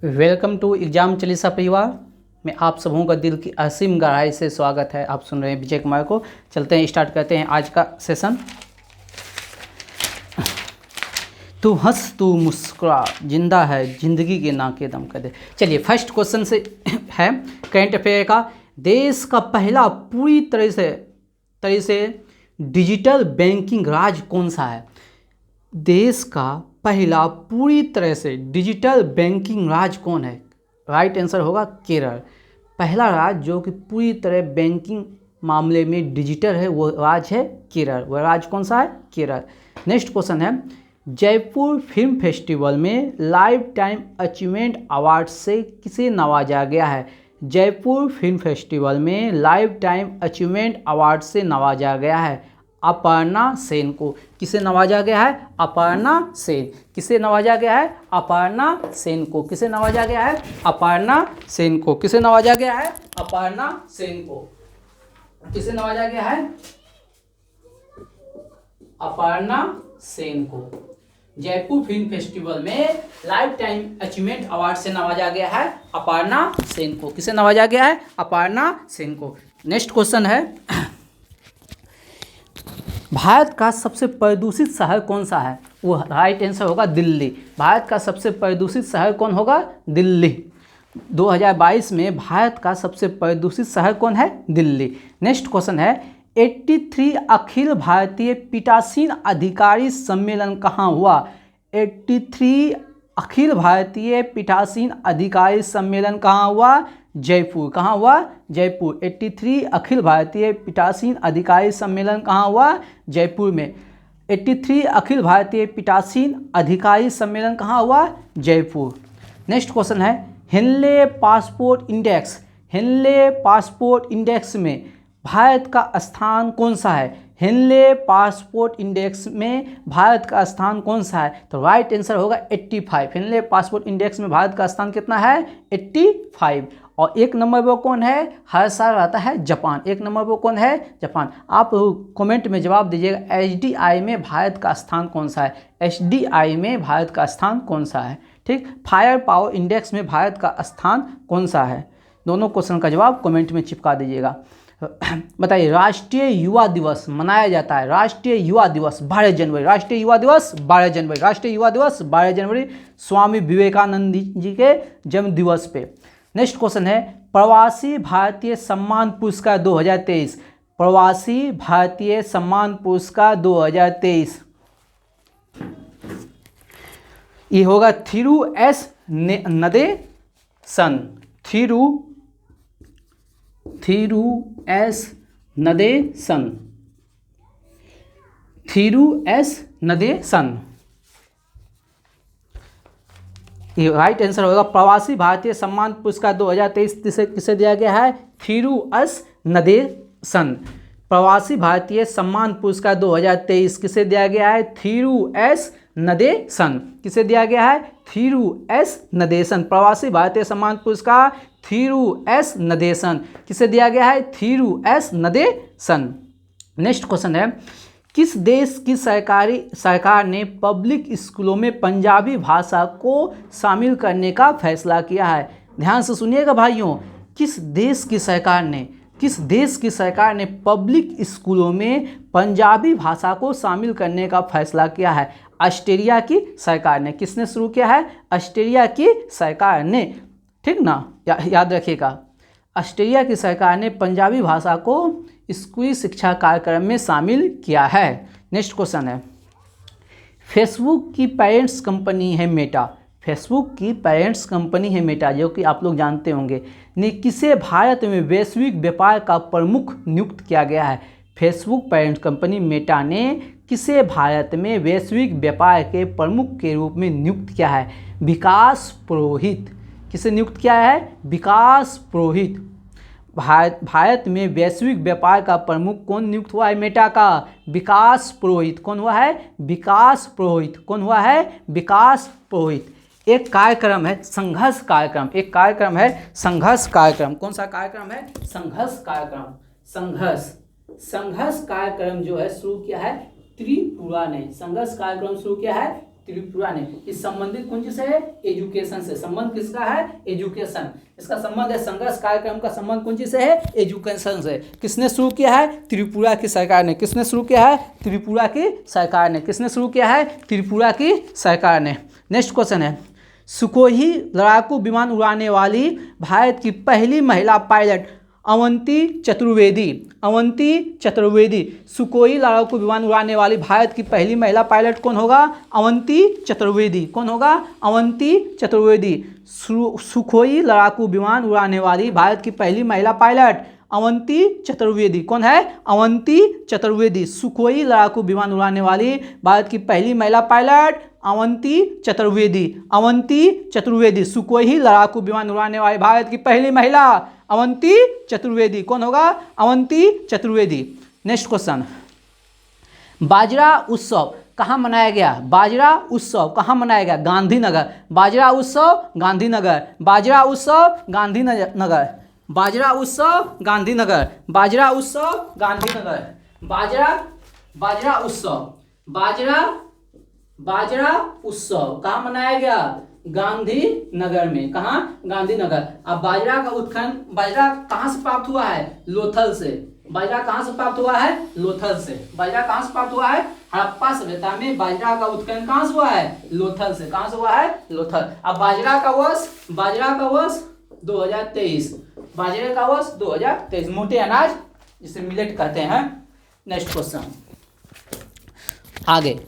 Welcome to exam Chalisa परिवार में आप सबों का दिल की असीम गहराई से स्वागत है। आप सुन रहे हैं विजय कुमार को। चलते हैं, स्टार्ट करते हैं आज का सेशन। तू हंस तू मुस्कुरा, जिंदा है जिंदगी के नाके दम कर दे। चलिए फर्स्ट क्वेश्चन से है करंट अफेयर का। देश का पहला पूरी तरह से डिजिटल बैंकिंग राज्य कौन सा है? देश का पहला पूरी तरह से डिजिटल बैंकिंग राज्य कौन है? राइट आंसर होगा केरल। पहला राज्य जो कि पूरी तरह बैंकिंग मामले में डिजिटल है वो राज्य है केरल। वह राज्य कौन सा है? केरल। नेक्स्ट क्वेश्चन है, जयपुर फिल्म फेस्टिवल में लाइफ टाइम अचीवमेंट अवार्ड से किसे नवाजा गया है? जयपुर फिल्म फेस्टिवल में लाइफ टाइम अचीवमेंट अवार्ड से नवाजा गया है अपर्णा सेन को। किसे नवाजा गया है? अपर्णा सेन। किसे नवाजा गया है? अपर्णा सेन को। किसे नवाजा गया है? अपर्णा सेन को। किसे नवाजा गया है? अपर्णा सेन को। किसे नवाजा गया है? अपर्णा सेन को। जयपुर फिल्म फेस्टिवल में लाइफ टाइम अचीवमेंट अवार्ड से नवाजा गया है अपर्णा सेन को। किसे नवाजा गया है? अपर्णा सेन को। नेक्स्ट क्वेश्चन है, भारत का सबसे प्रदूषित शहर कौन सा है? वो राइट आंसर होगा दिल्ली। भारत का सबसे प्रदूषित शहर कौन होगा? दिल्ली। 2022 में भारत का सबसे प्रदूषित शहर कौन है? दिल्ली। नेक्स्ट क्वेश्चन है, 83 अखिल भारतीय पीठासीन अधिकारी सम्मेलन कहाँ हुआ? 83 अखिल भारतीय पीठासीन अधिकारी सम्मेलन कहाँ हुआ? जयपुर। कहाँ हुआ? जयपुर। 83 अखिल भारतीय पीठासीन अधिकारी सम्मेलन कहाँ हुआ? जयपुर में। 83 अखिल भारतीय पीठासीन अधिकारी सम्मेलन कहाँ हुआ? जयपुर। नेक्स्ट क्वेश्चन है, Henley passport index. Henley passport index में भारत का स्थान कौन सा है? हेनले पासपोर्ट इंडेक्स में भारत का स्थान कौन सा है? तो राइट आंसर होगा 85। हेनले पासपोर्ट इंडेक्स में भारत का स्थान कितना है? 85। और एक नंबर पर कौन है? हर साल आता है जापान। एक नंबर पर कौन है? जापान। आप कमेंट में जवाब दीजिएगा, एचडीआई में भारत का स्थान कौन सा है? एचडीआई में भारत का स्थान कौन सा है? ठीक। फायर पावर इंडेक्स में भारत का स्थान कौन सा है? दोनों क्वेश्चन का जवाब कमेंट में चिपका दीजिएगा। बताइए, राष्ट्रीय युवा दिवस मनाया जाता है। राष्ट्रीय युवा दिवस 12 जनवरी। राष्ट्रीय युवा दिवस 12 जनवरी। राष्ट्रीय युवा दिवस 12 जनवरी स्वामी विवेकानंद जी के जन्म दिवस पे। नेक्स्ट क्वेश्चन है, प्रवासी भारतीय सम्मान पुरस्कार 2023। प्रवासी भारतीय सम्मान पुरस्कार 2023 ये होगा Thiru S Nadesan. Thiru S Nadesan. Thiru S Nadesan ये राइट आंसर होगा। प्रवासी भारतीय सम्मान पुरस्कार 2023 किसे दिया गया है? थिरू एस नदेसन। प्रवासी भारतीय सम्मान पुरस्कार 2023 किसे दिया गया है? थिरू एस नदेसन। किसे दिया गया है? थिरू एस नदेसन। प्रवासी भारतीय सम्मान पुरस्कार थिरू एस नदेसन किसे दिया गया है? थिरू एस नदेसन। नेक्स्ट क्वेश्चन है, किस देश की सरकार ने पब्लिक स्कूलों में पंजाबी भाषा को शामिल करने का फैसला किया है? ध्यान से सुनिएगा भाइयों, किस देश की सरकार ने पब्लिक स्कूलों में पंजाबी भाषा को शामिल करने का फैसला किया है? ऑस्ट्रेलिया की सरकार ने। किसने शुरू किया है? ऑस्ट्रेलिया की सरकार ने। ठीक ना, याद रखिएगा, ऑस्ट्रेलिया की सरकार ने पंजाबी भाषा को स्कूली शिक्षा कार्यक्रम में शामिल किया है। नेक्स्ट क्वेश्चन है, फेसबुक की पेरेंट्स कंपनी है मेटा। फेसबुक की पेरेंट्स कंपनी है मेटा, जो कि आप लोग जानते होंगे, ने किसे भारत में वैश्विक व्यापार का प्रमुख नियुक्त किया गया है? फेसबुक पेरेंट्स कंपनी मेटा ने किसे भारत में वैश्विक व्यापार के प्रमुख के रूप में नियुक्त किया है? विकास पुरोहित। किसे नियुक्त किया है? विकास पुरोहित। भारत में वैश्विक व्यापार का प्रमुख कौन नियुक्त हुआ है? मेटा का विकास पुरोहित। कौन हुआ है? विकास पुरोहित। कौन हुआ है? विकास पुरोहित। एक कार्यक्रम है संघर्ष कार्यक्रम। एक कार्यक्रम है संघर्ष कार्यक्रम। कौन सा कार्यक्रम है? संघर्ष कार्यक्रम। संघर्ष कार्यक्रम जो है शुरू किया है त्रिपुरा ने। संघर्ष कार्यक्रम शुरू किया है त्रिपुरा ने। इस संबंधित कौन चीज है? एजुकेशन से। संबंध किसका है? एजुकेशन। इसका संबंध है, संघर्ष कार्यक्रम का संबंध कौन चीज से है? एजुकेशन से। किसने शुरू किया है? त्रिपुरा की सरकार ने। किसने शुरू किया है? त्रिपुरा की सरकार ने। किसने शुरू किया है? त्रिपुरा की सरकार ने। नेक्स्ट क्वेश्चन है, सुखोई लड़ाकू विमान उड़ाने वाली भारत की पहली महिला पायलट अवंती चतुर्वेदी। अवंती चतुर्वेदी। सुखोई लड़ाकू विमान उड़ाने वाली भारत की पहली महिला पायलट कौन होगा? अवंती चतुर्वेदी। कौन होगा? अवंती चतुर्वेदी। सुखोई लड़ाकू विमान उड़ाने वाली भारत की पहली महिला पायलट अवंती चतुर्वेदी। कौन है? अवंती चतुर्वेदी। सुखोई लड़ाकू विमान उड़ाने वाली भारत की पहली महिला पायलट अवंती चतुर्वेदी। अवंती चतुर्वेदी। सुखोई लड़ाकू विमान उड़ाने वाली भारत की पहली महिला अवंती चतुर्वेदी। कौन होगा? अवंती चतुर्वेदी। नेक्स्ट क्वेश्चन, बाजरा उत्सव कहाँ मनाया गया? बाजरा उत्सव कहाँ मनाया गया? गांधीनगर। बाजरा उत्सव गांधीनगर। बाजरा उत्सव गांधीनगर। बाजरा उत्सव गांधीनगर। बाजरा उत्सव गांधीनगर। बाजरा उत्सव उत्सव कहाँ मनाया गया? गांधीनगर में। कहाँ? गांधीनगर। अब बाजरा का उत्खनन, बाजरा कहाँ से प्राप्त हुआ है? लोथल से। बाजरा कहाँ से प्राप्त हुआ है? लोथल से। बाजरा कहाँ से प्राप्त हुआ है? हड़प्पा सभ्यता में बाजरा का उत्खनन कहाँ से हुआ है? लोथल से। कहाँ से हुआ है? लोथल। अब बाजरा का वर्ष 2023। बाजरे का वर्ष 2023। मोटे अनाज जिसे मिलेट कहते हैं। नेक्स्ट क्वेश्चन, आगे,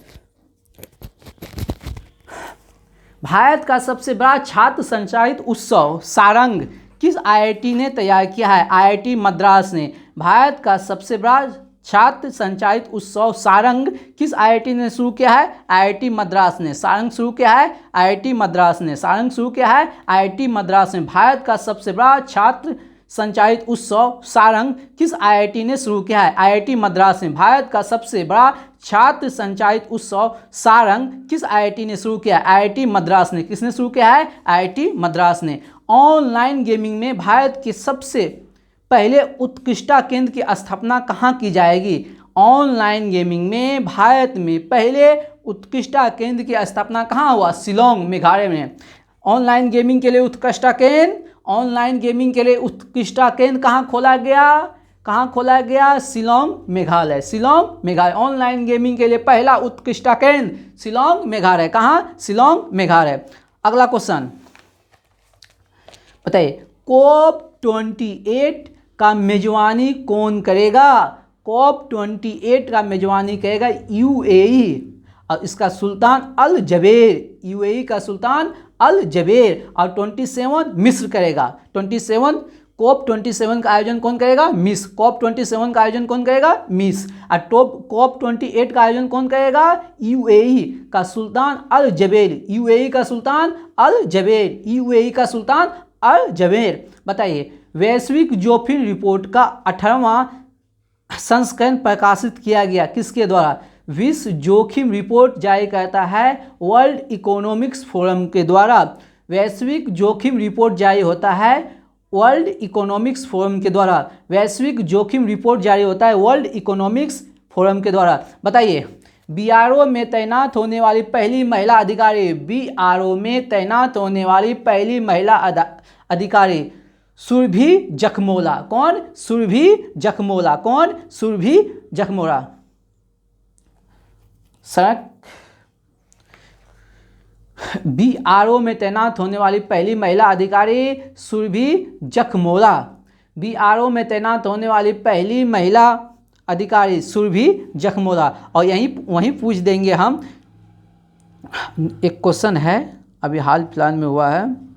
भारत का सबसे बड़ा छात्र संचालित उत्सव सारंग किस आईआईटी ने तैयार किया है? आईआईटी मद्रास ने। भारत का सबसे बड़ा छात्र संचालित उत्सव सारंग किस आईआईटी ने शुरू किया है? आईआईटी मद्रास ने। सारंग शुरू किया है आईआईटी मद्रास ने। सारंग शुरू किया है आईआईटी मद्रास ने। भारत का सबसे बड़ा छात्र संचालित उत्सव सारंग किस आईआईटी ने शुरू किया है? आईआईटी मद्रास ने। भारत का सबसे बड़ा छात्र संचालित उत्सव सारंग किस आईआईटी ने शुरू किया है? आईआईटी मद्रास ने। किसने शुरू किया है? आईआईटी मद्रास ने। ऑनलाइन गेमिंग में भारत के सबसे पहले उत्कृष्टता केंद्र की स्थापना कहाँ की जाएगी? ऑनलाइन गेमिंग में भारत में पहले उत्कृष्टता केंद्र की स्थापना कहाँ हुआ? शिलोंग, मेघालय में। ऑनलाइन गेमिंग के लिए उत्कृष्टता केंद्र, ऑनलाइन गेमिंग के लिए उत्कृष्टता केंद्र कहाँ खोला गया? कहाँ खोला गया? शिलोंग, मेघालय। शिलोंग, मेघालय। ऑनलाइन गेमिंग के लिए पहला उत्कृष्टता केंद्र शिलोंग, मेघालय। कहाँ? शिलोंग, मेघालय। अगला क्वेश्चन बताइए, COP28 का मेजबानी कौन करेगा? COP28 का मेजबानी करेगा यूएई और इसका सुल्तान अल जबेर। यूएई का सुल्तान अल जबेर। और 27 मिस्र करेगा। 27 COP27 का आयोजन कौन करेगा? मिस्र। COP27 का आयोजन कौन करेगा? मिस्र। और COP28 का आयोजन कौन करेगा? यूएई का सुल्तान अल जबेर। यूएई का सुल्तान अल जबेर। यूएई का सुल्तान अल जबेर। बताइए, वैश्विक जोखिम रिपोर्ट का 18वां संस्करण प्रकाशित किया गया किसके द्वारा? विश्व जोखिम रिपोर्ट जारी करता है वर्ल्ड इकोनॉमिक्स फोरम के द्वारा। वैश्विक जोखिम रिपोर्ट जारी होता है वर्ल्ड इकोनॉमिक्स फोरम के द्वारा। वैश्विक जोखिम रिपोर्ट जारी होता है वर्ल्ड इकोनॉमिक्स फोरम के द्वारा। बताइए, बीआरओ में तैनात होने वाली पहली महिला अधिकारी। बीआरओ में तैनात होने वाली पहली महिला अधिकारी सुरभि जखमोला। कौन? सुरभि जखमोला। कौन? सुरभि जखमोला। सड़क बीआरओ में तैनात होने वाली पहली महिला अधिकारी सुरभि जखमोला। बीआरओ में तैनात होने वाली पहली महिला अधिकारी सुरभि जखमोला। और वहीं पूछ देंगे हम, एक क्वेश्चन है अभी हाल फिलहाल में हुआ है,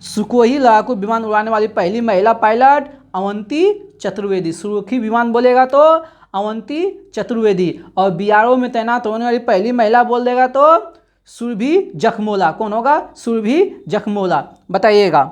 सुखोई लड़ाकू विमान उड़ाने वाली पहली महिला पायलट अवंती चतुर्वेदी। सुखोई विमान बोलेगा तो अवंती चतुर्वेदी। और बीआरओ में तैनात होने वाली पहली महिला बोल देगा तो सुरभि जखमोला। कौन होगा? सुरभि जखमोला। बताइएगा,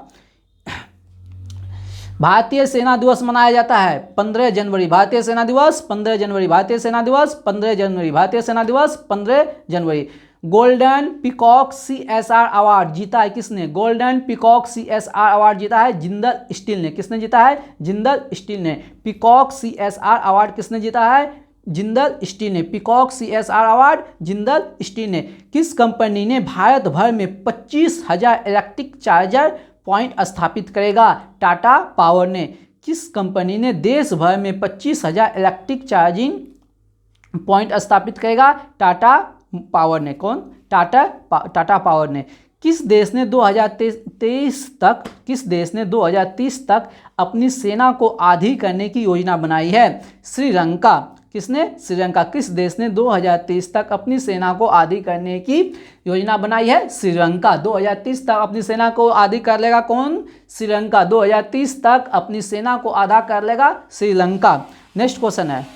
भारतीय सेना दिवस मनाया जाता है 15 जनवरी। भारतीय सेना दिवस 15 जनवरी। भारतीय सेना दिवस 15 जनवरी। भारतीय सेना दिवस 15 जनवरी। गोल्डन पीकॉक CSR अवार्ड जीता है किसने? गोल्डन पीकॉक CSR अवार्ड जीता है जिंदल स्टील ने। किसने जीता है? जिंदल स्टील ने। पीकॉक CSR अवार्ड किसने जीता है? जिंदल स्टील ने, peacock CSR award Jindal steel ने। किस कंपनी ने भारत भर में 25,000 इलेक्ट्रिक चार्जर पॉइंट स्थापित करेगा? टाटा पावर ने। किस कंपनी ने देश भर में 25,000 इलेक्ट्रिक चार्जिंग पॉइंट स्थापित करेगा? टाटा पावर ने। कौन? टाटा पावर ने। किस देश ने 2030 तक अपनी सेना को आधी करने की योजना बनाई है? श्रीलंका। किसने? श्रीलंका। किस देश ने 2030 तक अपनी सेना को आधी करने की योजना बनाई है? श्रीलंका। 2030 तक अपनी सेना को आधी कर लेगा कौन? श्रीलंका। 2030 तक अपनी सेना को आधा कर लेगा श्रीलंका। नेक्स्ट क्वेश्चन है,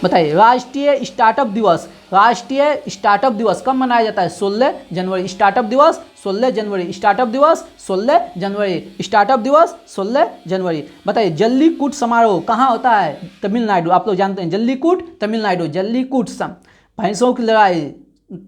बताइए, राष्ट्रीय स्टार्टअप दिवस। राष्ट्रीय स्टार्टअप दिवस कब मनाया जाता है? 16 जनवरी। स्टार्टअप दिवस 16 जनवरी। स्टार्टअप दिवस 16 जनवरी। स्टार्टअप दिवस 16 जनवरी। बताइए, जल्लीकट्टू समारोह कहाँ होता है? तमिलनाडु। आप लोग जानते हैं जल्लीकट्टू, तमिलनाडु। जल्लीकट्टू भैंसों की लड़ाई,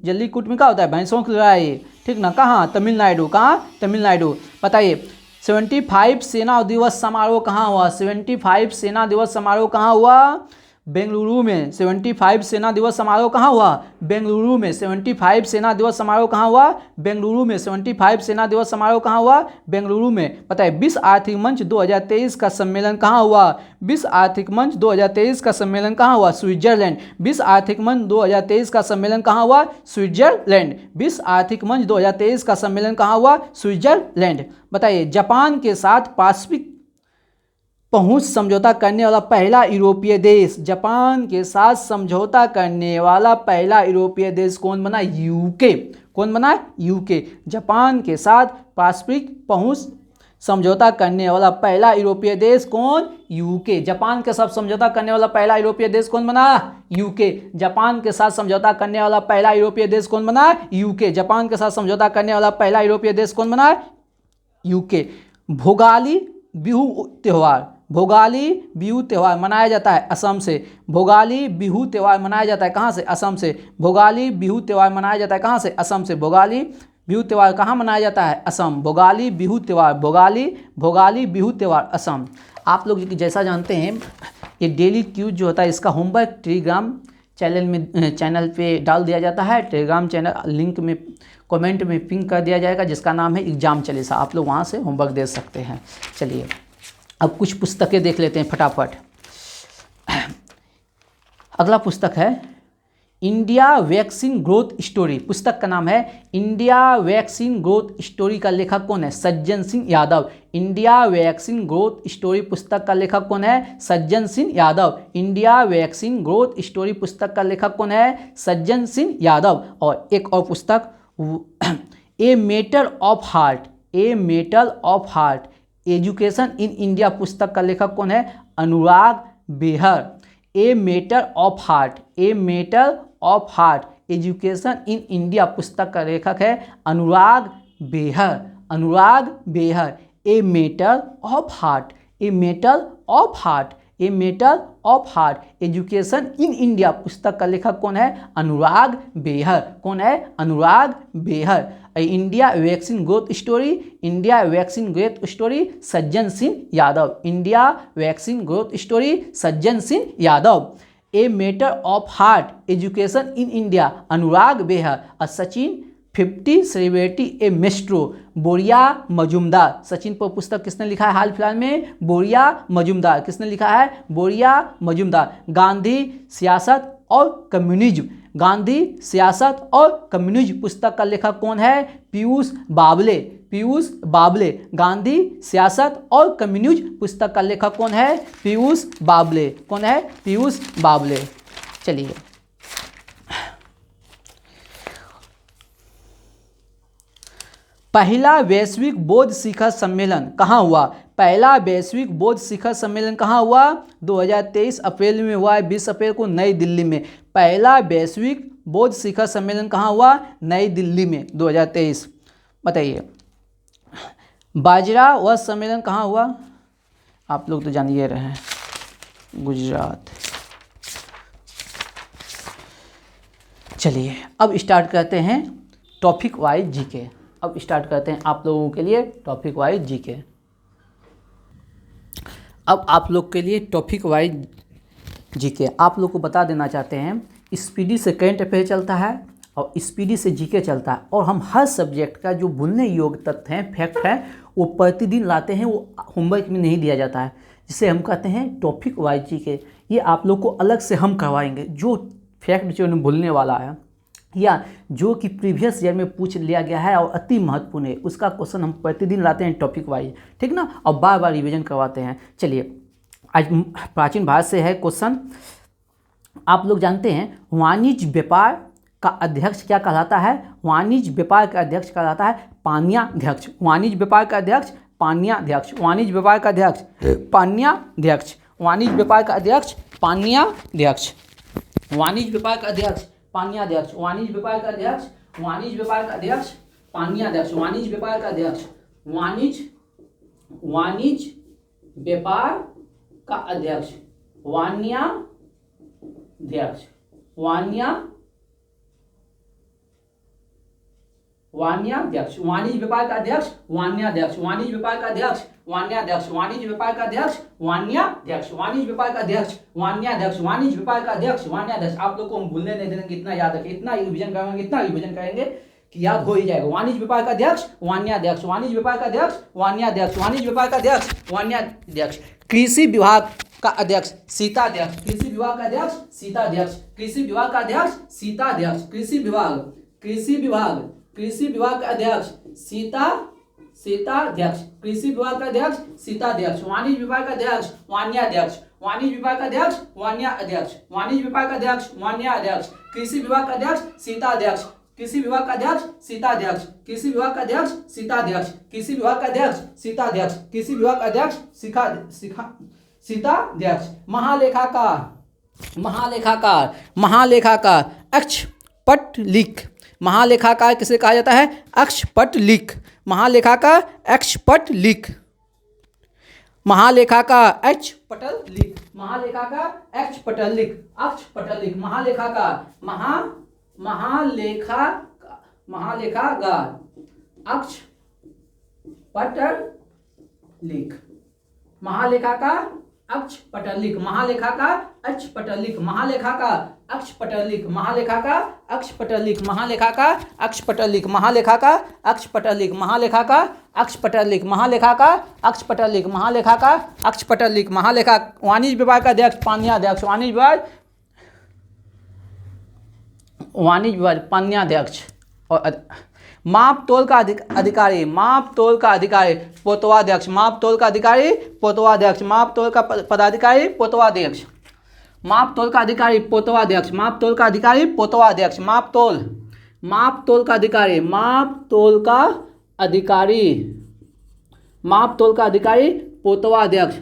जल्लीकट्टू में क्या होता है? भैंसों की लड़ाई, ठीक ना। कहाँ? तमिलनाडु। कहाँ? तमिलनाडु। बताइए, 75 सेना दिवस समारोह कहाँ हुआ? 75 सेना दिवस समारोह कहाँ हुआ? बेंगलुरु में। 75 सेना दिवस समारोह कहाँ हुआ? बेंगलुरु में। 75 सेना दिवस समारोह कहाँ हुआ? बेंगलुरु में। 75 सेना दिवस समारोह कहाँ हुआ? बेंगलुरु में। बताइए, विश्व आर्थिक मंच 2023 का सम्मेलन कहाँ हुआ? विश्व आर्थिक मंच 2023 का सम्मेलन कहाँ हुआ? स्विट्जरलैंड। विश्व आर्थिक मंच 2023 का सम्मेलन कहाँ हुआ? स्विट्जरलैंड। विश्व आर्थिक मंच 2023 का सम्मेलन कहाँ हुआ? स्विट्जरलैंड। बताइए, जापान के साथ पासिफिक पहुंच समझौता करने वाला पहला यूरोपीय देश। जापान के साथ समझौता करने वाला पहला यूरोपीय देश कौन बना? यूके। कौन बना? यूके। जापान के साथ पासिफिक पहुंच समझौता करने वाला पहला यूरोपीय देश कौन? यूके। जापान के साथ समझौता करने वाला पहला यूरोपीय देश कौन बना? यूके। जापान के साथ समझौता करने वाला पहला यूरोपीय देश कौन बना? यूके। जापान के साथ समझौता करने वाला पहला यूरोपीय देश कौन बना? यूके। भोगाली बिहू त्योहार, भोगाली बिहू त्यौहार मनाया जाता है असम से। भोगाली बिहू त्यौहार मनाया जाता है कहाँ से? असम से। भोगाली बिहू त्यौहार मनाया जाता है कहाँ से? असम से। भोगाली बिहू त्यौहार कहाँ मनाया जाता है? असम। भोगाली बिहू त्यौहार, भोगाली बिहू त्यौहार असम। आप लोग जैसा जानते हैं, ये डेली क्यूज जो होता है इसका होमवर्क टेलीग्राम चैनल पे डाल दिया जाता है। टेलीग्राम चैनल लिंक में कमेंट में पिन कर दिया जाएगा, जिसका नाम है एग्जाम चालीसा। आप लोग वहाँ से होमवर्क दे सकते हैं। चलिए, अब कुछ पुस्तकें देख लेते हैं फटाफट। अगला पुस्तक है इंडिया वैक्सीन ग्रोथ स्टोरी। पुस्तक का नाम है इंडिया वैक्सीन ग्रोथ स्टोरी। का लेखक कौन है? सज्जन Singh Yadav. India vaccine growth story पुस्तक का लेखक कौन है? सज्जन Singh Yadav. India vaccine growth story पुस्तक का लेखक कौन है? सज्जन सिंह यादव। और एक और पुस्तक ए matter of heart, A matter of heart education in India पुस्तक का लेखक कौन है? अनुराग बेहर। ए matter of heart, A matter of heart education in India पुस्तक का लेखक है अनुराग बेहर। अनुराग बेहर। ए matter of heart, A matter of heart, A matter of heart education in India पुस्तक का लेखक कौन है? अनुराग बेहर। कौन है? Anurag Behar. India vaccine growth story, India vaccine growth story Sajjan Singh Yadav. India vaccine growth story Sajjan Singh Yadav. A matter of heart education in India Anurag Behar. और Sachin 50 celebrity ए maestro बोरिया मजुमदार। सचिन पर पुस्तक किसने लिखा है हाल फिलहाल में? बोरिया मजुमदार। किसने लिखा है? बोरिया मजुमदार। गांधी सियासत और कम्युनिज्म, गांधी सियासत और कम्युनिज्म पुस्तक का लेखक कौन है? पीयूष बावले। पीयूष बावले। गांधी सियासत और कम्युनिज्म पुस्तक का लेखक कौन है? पीयूष बावले। कौन है? पीयूष बावले। चलिए, पहला वैश्विक बौद्ध शिखर सम्मेलन कहाँ हुआ? पहला वैश्विक बौद्ध शिखर सम्मेलन कहाँ हुआ? 2023 अप्रैल में हुआ है, 20 अप्रैल को नई दिल्ली में। पहला वैश्विक बौद्ध शिखर सम्मेलन कहाँ हुआ? नई दिल्ली में 2023। बताइए, बाजरा व सम्मेलन कहाँ हुआ? आप लोग तो जान ही रहे हैं, गुजरात। चलिए, अब स्टार्ट करते हैं टॉपिक वाइज जीके। अब स्टार्ट करते हैं आप लोगों के लिए टॉपिक वाइज जीके। अब आप लोग के लिए टॉपिक वाइज जीके। आप लोग को बता देना चाहते हैं, स्पीडी से करंट अफेयर चलता है और स्पीडी से जीके चलता है, और हम हर सब्जेक्ट का जो भूलने योग्य तथ्य हैं, फैक्ट है, वो प्रतिदिन लाते हैं, वो होमवर्क में नहीं दिया जाता है, जिसे हम कहते हैं टॉपिक वाइज जीके। ये आप लोग को अलग से हम करवाएंगे, जो फैक्ट जो भूलने वाला है या जो कि प्रीवियस ईयर में पूछ लिया गया है और अति महत्वपूर्ण है, उसका क्वेश्चन हम प्रतिदिन लाते हैं टॉपिक वाइज, ठीक ना, और बार बार रिवीजन करवाते हैं। चलिए, आज प्राचीन भारत से है क्वेश्चन। आप लोग जानते हैं वाणिज्य व्यापार का अध्यक्ष क्या कहलाता है? वाणिज्य व्यापार का अध्यक्ष कहलाता है पाणियाध्यक्ष। वाणिज्य व्यापार का अध्यक्ष पाणियाध्यक्ष। वाणिज्य व्यापार का अध्यक्ष पाणियाध्यक्ष। वाणिज्य व्यापार का अध्यक्ष पाणियाध्यक्ष। वाणिज्य व्यापार का अध्यक्ष पाणियाध्यक्ष। वाणिज्य व्यापार का अध्यक्ष, वाणिज्य व्यापार का अध्यक्ष पाणियाध्यक्ष। वाणिज्य व्यापार का अध्यक्ष, वाणिज्य व्यापार का अध्यक्ष वाणियाध्यक्ष। वाणियाध्यक्ष। वाणिज्य व्यापार का अध्यक्ष वाणियाध्यक्ष। वाणिज्य व्यापार का अध्यक्ष वाणियाध्यक्ष। वाणिज्य व्यापार का अध्यक्ष वाणियाध्यक्ष। वाणिज्य व्यापार का अध्यक्ष वाणियाध्यक्ष। वाणिज्य व्यापार का अध्यक्ष वाणियाध्यक्ष। आप लोग को हम भूलने नहीं देंगे, इतना याद रखें, इतना रिवीजन करेंगे, इतना रिवीजन करेंगे कि याद हो ही जाएगा। वाणिज्य व्यापार का अध्यक्ष वाणियाध्यक्ष। वाणिज्य व्यापार का अध्यक्ष वाणियाध्यक्ष। वाणिज्य व्यापार का अध्यक्ष वाणियाध्यक्ष। कृषि विभाग का अध्यक्ष सीताध्यक्ष। कृषि विभाग का अध्यक्ष सीताध्यक्ष। कृषि विभाग का अध्यक्ष सीताध्यक्ष। कृषि विभाग का अध्यक्ष सीताध्यक्ष। कृषि विभाग का अध्यक्ष सीताध्यक्ष। वाणिज्य विभाग का अध्यक्ष वाणियाध्यक्ष। वाणिज्य विभाग का अध्यक्ष वाणियाध्यक्ष। वाणिज्य विभाग का अध्यक्ष वाणियाध्यक्ष। कृषि विभाग का अध्यक्ष सीताध्यक्ष। कृषि विभाग का अध्यक्ष सीताध्यक्ष। कृषि विभाग का अध्यक्ष सीताध्यक्ष। कृषि विभाग का अध्यक्ष सीताध्यक्ष। कृषि विभाग का अध्यक्ष सीताध्यक्ष। महालेखाकार अक्षपटलिख। महालेखाकार किसे कहा जाता है? अक्षपटलिख। महालेखाकार अक्षपटलिख। महालेखाकार अक्षपटलिख। महालेखाकार अक्षपटलिख। अक्षपटलिख। महालेखाकार महालेखाकार अक्षपटलिख। महालेखाकार अक्षपटलिख। महालेखाकार अक्षपटलिख। महालेखाकार अक्षपटलिख। महालेखाकार अक्षपटलिख। महालेखाकार अक्षपटलिख। महालेखाकार अक्षपटलिख। महालेखाकार अक्षपटलिख। महालेखाकार अक्षपटलिख। महालेखाकार अक्षपटलिख। महालेखा। वाणिज्य विभाग का अध्यक्ष पाणियाध्यक्ष। वाणिज्य विभाग पाणियाध्यक्ष। और मापतोल का अधिकारी पोतवाध्यक्ष। मापतोल का अधिकारी पोतवाध्यक्ष। मापतोल का पदाधिकारी पोतवाध्यक्ष। मापतोल का अधिकारी पोतवाध्यक्ष। मापतोल का अधिकारी पोतवाध्यक्ष। मापतोल का अधिकारी पोतवाध्यक्ष।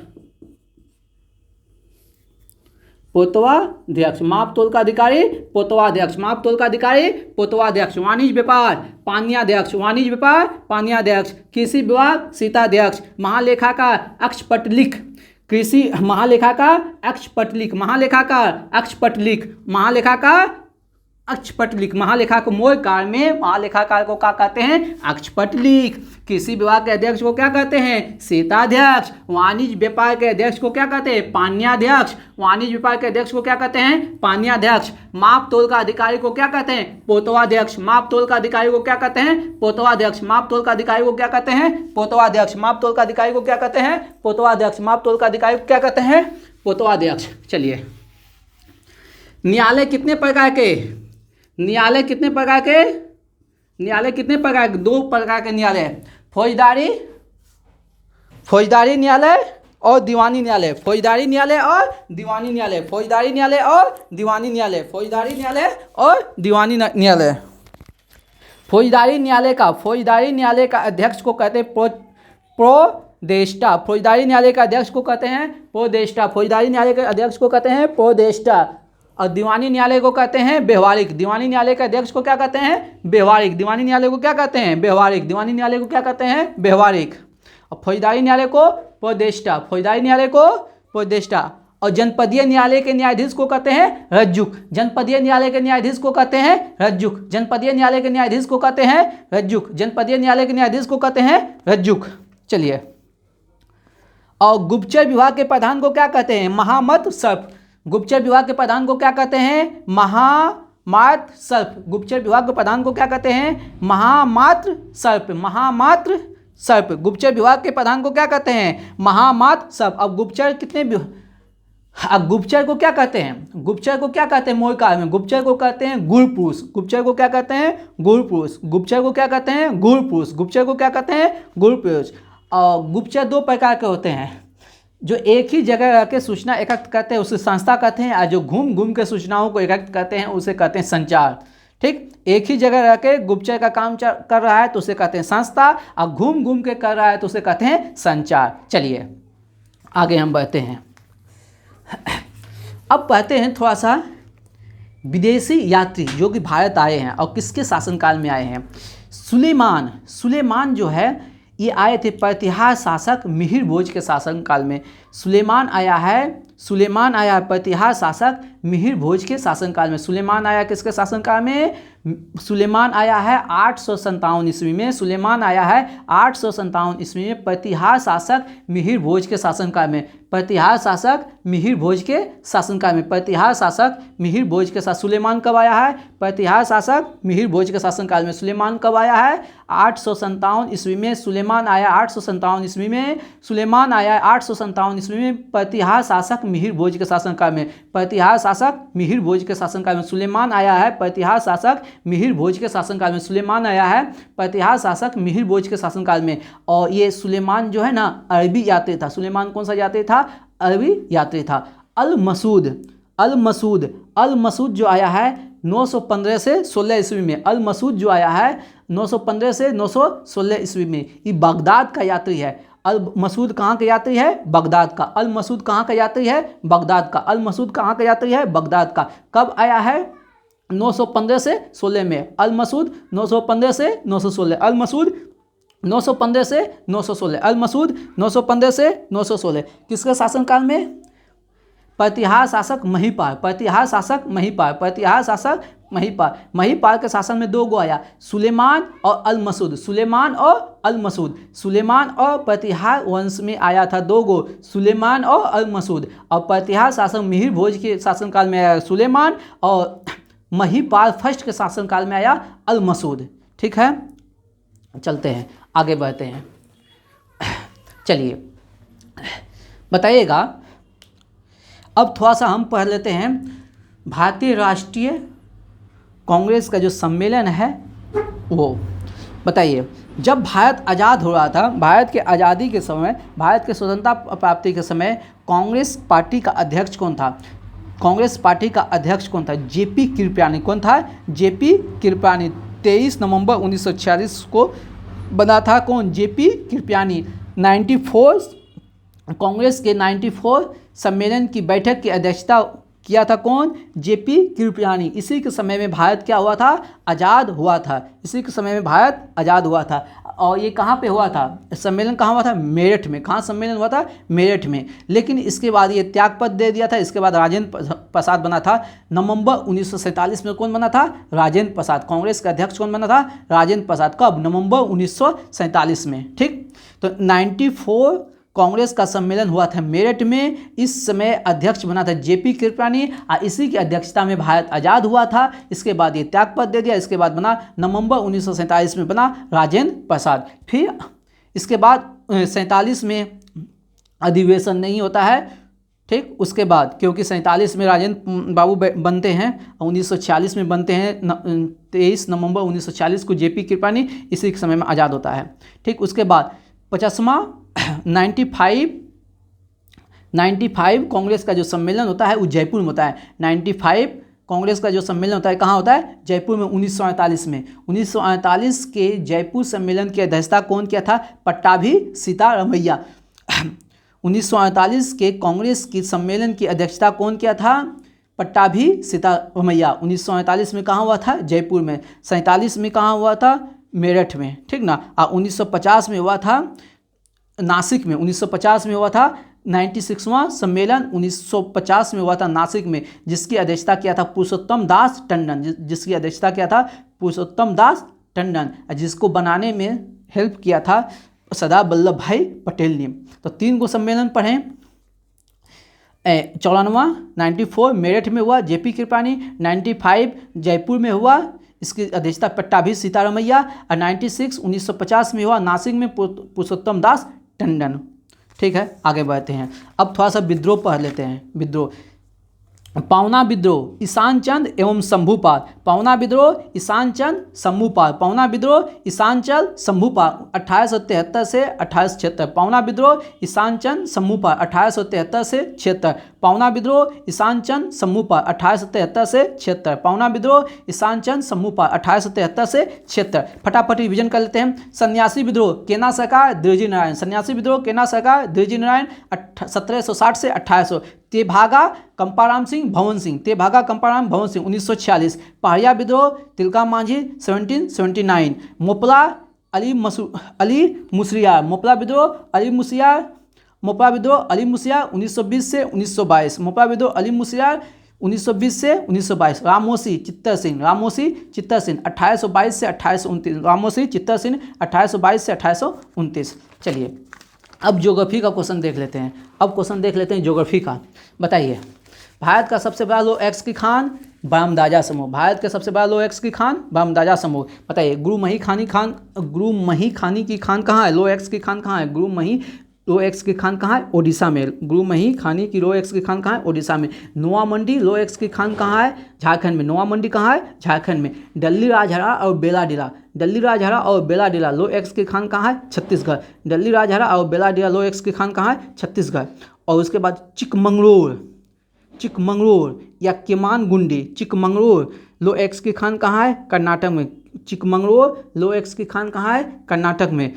मापतोल का अधिकारी पोतवाध्यक्ष। मापतोल का अधिकारी पोतवाध्यक्ष। वाणिज्य व्यापार पाणियाध्यक्ष। वाणिज्य व्यापार पाणियाध्यक्ष। कृषि विभाग सीताध्यक्ष। महालेखाकार अक्षपटलिख। कृषि महालेखाकार अक्षपटलिख। महालेखाकार अक्षपटलिख। महालेखाकार अक्षपटलिख। महालेखा मोड़ काल में महालेखाकार को क्या कहते हैं? अक्षपटलिख। कृषि विभाग के अध्यक्ष को क्या कहते हैं? सीताध्यक्ष। वाणिज्य व्यापार के अध्यक्ष को क्या कहते हैं? पाणियाध्यक्ष। वाणिज्य व्यापार के अध्यक्ष को क्या कहते हैं? पाणियाध्यक्ष। मापतोल का अधिकारी को क्या कहते हैं? पोतवाध्यक्ष। मापतोल का अधिकारी को क्या कहते हैं? पोतवाध्यक्ष। मापतोल का अधिकारी को क्या कहते हैं? पोतवाध्यक्ष। मापतोल का अधिकारी को क्या कहते हैं? पोतवाध्यक्ष। मापतोल का अधिकारी को क्या कहते हैं? पोतवाध्यक्ष। चलिए, न्यायालय कितने प्रकार के? न्यायालय कितने प्रकार के? दो प्रकार के न्यायालय, फौजदारी न्यायालय और दीवानी न्यायालय। फौजदारी न्यायालय और दीवानी न्यायालय। फौजदारी न्यायालय और दीवानी न्यायालय। फौजदारी न्यायालय और दीवानी न्यायालय। फौजदारी न्यायालय का अध्यक्ष को कहते हैं प्रोदेष्टा। फौजदारी न्यायालय का अध्यक्ष को कहते हैं प्रोदेष्टा। फौजदारी न्यायालय के अध्यक्ष को कहते हैं प्रोदेष्टा। और दीवानी न्यायालय को कहते हैं व्यवहारिक। दीवानी न्यायालय के अध्यक्ष को क्या कहते हैं? व्यवहारिक। दीवानी न्यायालय को क्या कहते हैं? व्यवहारिक। दीवानी न्यायालय को क्या कहते हैं? व्यवहारिक। और फौजदारी न्यायालय को प्रोदेष्टा। फौजदारी न्यायालय को प्रोदेष्टा। और जनपदीय न्यायालय के न्यायाधीश को कहते हैं रज्जुक। जनपदीय न्यायालय के न्यायाधीश को कहते हैं रज्जुक। जनपदीय न्यायालय के न्यायाधीश को कहते हैं रज्जुक। जनपदीय न्यायालय के न्यायाधीश को कहते हैं रज्जुक। चलिए, और गुप्तचर विभाग के प्रधान को क्या कहते हैं? महामत सर्फ। गुप्तचर विभाग के प्रधान को क्या कहते हैं? महामात्र सर्प। गुप्तचर विभाग के प्रधान को क्या कहते हैं? महामात्र सर्प। महामात्र सर्प। गुप्तचर विभाग के प्रधान को क्या कहते हैं? महामात्र सर्प। अब गुप्तचर अब गुप्तचर को क्या कहते हैं? गुप्तचर को क्या कहते हैं? मोल काल में गुप्तचर को कहते हैं गुर पुरुष। गुप्तचर को क्या कहते हैं? गुर पुरुष। गुप्तचर को क्या कहते हैं? गुर पुरुष। गुप्तचर को क्या कहते हैं? गुर पुरुष। और गुप्तचर दो प्रकार के होते हैं, जो एक ही जगह रह के सूचना एकत्र करते हैं उसे संस्था कहते हैं, और जो घूम घूम के सूचनाओं को एकत्र करते हैं उसे कहते हैं संचार। ठीक, एक ही जगह रह के गुप्तचर का काम कर रहा है तो उसे कहते हैं संस्था, और घूम घूम के कर रहा है तो उसे कहते हैं संचार। चलिए आगे हम बढ़ते हैं। अब पढ़ते हैं थोड़ा सा विदेशी यात्री जो कि भारत आए हैं और किसके शासनकाल में आए हैं। सुलेमान जो है ये आए थे प्रतिहार शासक मिहिर भोज के शासनकाल में। सुलेमान आया है प्रतिहार शासक मिहिर भोज के शासनकाल में। सुलेमान आया किसके शासनकाल में? सुलेमान आया है 857 ईस्वी में। सुलेमान आया है 857 ईस्वी में प्रतिहार शासक मिहिर भोज के शासनकाल में। प्रतिहार शासक मिहिर भोज के शासनकाल में। प्रतिहार शासक मिहिर भोज के साथ सुलेमान कब आया है? प्रतिहार शासक मिहिर भोज के शासनकाल में। सुलेमान कब आया है? 857 ईस्वी में। सुलेमान आया 857 ईस्वी में। सुलेमान आया 857 ईस्वी में प्रतिहार शासक मिहिर भोज के शासनकाल में। प्रतिहार शासक मिहिर भोज के शासनकाल में सुलेमान आया है। प्रतिहार शासक मिहिर भोज के शासनकाल में सुलेमान आया है। प्रतिहार शासक मिहिर भोज के शासनकाल में। और ये सुलेमान जो है ना अरबी यात्री था। सुलेमान कौन सा यात्री था? अरबी यात्री था। अल मसूद जो आया है 915 से 16 ईस्वी में। अल मसूद जो आया है 915 से 916 ईस्वी में, ये बगदाद का यात्री है। अल मसूद कहाँ का यात्री है? बगदाद का। अल मसूद कहाँ का यात्री है? बगदाद का। अल मसूद कहाँ का यात्री है? बगदाद का। कब आया है? 915 से 16 में। अल मसूद 915 से 916। अल मसूद 915 से 916। अल मसूद 915 से 916 किसके शासनकाल में? प्रतिहार शासक महिपाल। प्रतिहार शासक महिपाल। प्रतिहार शासक महिपाल। महिपाल के शासन में दो गो आया, सुलेमान और अल मसूद। सुलेमान और अल मसूद। सुलेमान और प्रतिहार वंश में आया था दो गो, सुलेमान और अल मसूद। और प्रतिहार शासक मिहिर भोज के शासनकाल में आया सुलेमान, और महिपाल फर्स्ट के शासनकाल में आया अल मसूद। ठीक है, चलते हैं आगे बढ़ते हैं। चलिए बताइएगा, अब थोड़ा सा हम पढ़ लेते हैं भारतीय राष्ट्रीय कांग्रेस का जो सम्मेलन है वो। बताइए, जब भारत आज़ाद हो रहा था, भारत के आज़ादी के समय, भारत के स्वतंत्रता प्राप्ति के समय कांग्रेस पार्टी का अध्यक्ष कौन था? कांग्रेस पार्टी का अध्यक्ष कौन था? जेपी कृपलानी। कौन था? जेपी कृपलानी। 23 नवंबर 1946 को बना था। कौन? जेपी कृपलानी। 94 कांग्रेस के 94 सम्मेलन की बैठक की अध्यक्षता किया था कौन? जेपी कृपलानी। इसी के समय में भारत क्या हुआ था? आज़ाद हुआ था। इसी के समय में भारत आज़ाद हुआ था। और ये कहाँ पे हुआ था? सम्मेलन कहाँ हुआ था? मेरठ में। कहाँ सम्मेलन हुआ था? मेरठ में। लेकिन इसके बाद ये त्यागपत्र दे दिया था। इसके बाद राजेंद्र प्रसाद बना था। नवंबर 1947 में कौन बना था? राजेंद्र प्रसाद। कांग्रेस का अध्यक्ष कौन बना था? राजेंद्र प्रसाद। कब? नवंबर 1947 में। ठीक, तो 94 कांग्रेस का सम्मेलन हुआ था मेरठ में। इस समय अध्यक्ष बना था जेपी कृपलानी, और इसी की अध्यक्षता में भारत आज़ाद हुआ था। इसके बाद ये त्यागपत्र दे दिया। इसके बाद बना नवंबर 1947 में बना राजेंद्र प्रसाद। फिर इसके बाद 47 में अधिवेशन नहीं होता है। ठीक, उसके बाद क्योंकि 47 में राजेंद्र बाबू बनते हैं और 1946 में बनते हैं। 23 नवंबर 1946 को जेपी कृपलानी, इसी के समय में आज़ाद होता है। ठीक, उसके बाद 50वां 95 कांग्रेस का जो सम्मेलन होता है वो जयपुर में होता है। 95 कांग्रेस का जो सम्मेलन होता है कहाँ होता है? जयपुर में। 1948 में, 1948 के जयपुर सम्मेलन की अध्यक्षता कौन किया था? पट्टाभी सीतारमैया। 1948 के कांग्रेस की सम्मेलन की अध्यक्षता कौन किया था? पट्टाभी सीतारमैया। 1948 में कहाँ हुआ था? जयपुर में। 47 में कहाँ हुआ था? मेरठ में। ठीक ना। और 1950 में हुआ था नासिक में। 1950 में हुआ था 96वां सम्मेलन 1950 में हुआ था नासिक में, जिसकी अध्यक्षता किया था पुरुषोत्तम दास टंडन। जिसकी अध्यक्षता किया था पुरुषोत्तम दास टंडन, जिसको बनाने में हेल्प किया था सरदार वल्लभ भाई पटेल ने। तो 3 गो सम्मेलन पढ़ें। 94 94 मेरठ में हुआ जेपी कृपलानी, 95 जयपुर में हुआ, इसकी अध्यक्षता पट्टाभी सीतारमैया, और 96 1950 में हुआ नासिक में पुरुषोत्तम दास टंडन। ठीक है, आगे बढ़ते हैं। अब थोड़ा सा विद्रोह पढ़ लेते हैं। विद्रोह, पावना विद्रोह ईशान चंद एवं शंभूपाल, पावना विद्रोह ईशान चंद शंभूपाल, पावना विद्रोह ईशान चंद शंभूपाल 1873 से 1876, पावना विद्रोह ईशान चंद शंभूपाल 1873 से 76, पावना विद्रोह ईशान चंद शंभूपाल 1873 से 76, पावना विद्रोह ईशान चंद शंभूपाल 1873 से 76। फटाफट रिविजन कर लेते हैं। सन्यासी विद्रोह केना सरकार द्विजी नारायण, सन्यासी विद्रोह केना सरकार द्विजी नारायण 1760 से 1800। तेभागा कंपाराम सिंह भवन सिंह, तेभागा कंपाराम भवन सिंह 1946। पहाड़िया विद्रोह तिलका मांझी 1779। मोपला अली मुसरियार, मोपला विद्रोह अली मुसियार, मोपला विद्रोह अली मुसियार 1920 से 1922, मोपला विद्रोह अली मुसियार 1920 से 1922। रामोसी चित्तर सिंह, रामोसी चित्तर सिंह 1822 से 1829, रामोसी चित्तर सिंह 1822 से 1829। चलिए अब ज्योग्राफी का क्वेश्चन देख लेते हैं। अब क्वेश्चन देख लेते हैं ज्योग्राफी का। बताइए, भारत का सबसे बड़ा लो एक्स की खान बामदाजा समूह, भारत का सबसे बड़ा लो एक्स की खान बामदाजा समूह। बताइए, गुरुमही खानी की खान कहाँ है, लो एक्स की खान कहाँ है, गुरुमही लो एक्स की खान कहाँ है, ओडिशा में। गुरुमही खानी की लो एक्स की खान कहाँ है, ओडिशा में। नोआ मंडी लो एक्स की खान कहाँ है, झारखंड में। नोआ मंडी कहाँ है, झारखंड में। डल्ली राजहरा और बेलाडीला, डल्ली राजहरा और बेलाडीला लो एक्स की खान कहाँ है, छत्तीसगढ़। डल्ली राजहरा और बेलाडीला लो एक्स की खान कहाँ है, छत्तीसगढ़। और उसके बाद चिकमंगलूर या केमानगुंडी, चिकमंगलूर लो एक्स की खान कहाँ है, कर्नाटक में। चिकमंगलूर लो एक्स की खान कहाँ है, कर्नाटक में।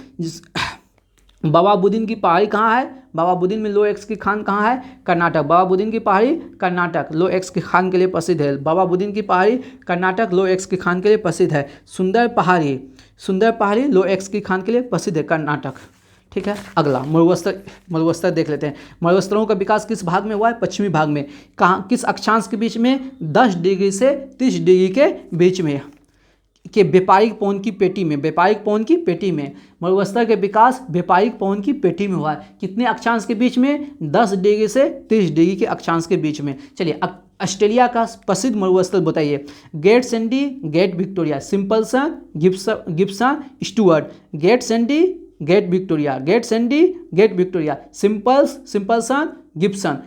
बाबाबुदीन की पहाड़ी कहाँ है, बाबाबुदीन में लो एक्स की खान कहाँ है, कर्नाटक। बाबाबुदीन की पहाड़ी कर्नाटक लो एक्स की खान के लिए प्रसिद्ध है। बाबाबुदीन की पहाड़ी कर्नाटक लो एक्स की खान के लिए प्रसिद्ध है। सुंदर पहाड़ी लो एक्स की खान के लिए प्रसिद्ध है, कर्नाटक। ठीक है, अगला मरुस्थल देख लेते हैं। मरुस्थलों का विकास किस भाग में हुआ है, पश्चिमी भाग में। कहाँ, किस अक्षांश के बीच में, 10 डिग्री से 30 डिग्री के बीच में के व्यापारिक पवन की पेटी में, व्यापारिक पवन की पेटी में। मरुस्थल के विकास व्यापारिक पवन की पेटी में हुआ है। कितने अक्षांश के बीच में, 10 डिग्री से 30 डिग्री के अक्षांश के बीच में। चलिए, ऑस्ट्रेलिया का प्रसिद्ध मरुस्थल बताइए। Great Sandy, Great Victoria, Simpson, Gibson, Stuart. Great Sandy, Great Victoria, Great Sandy, Great Victoria. Simpson, Gibson,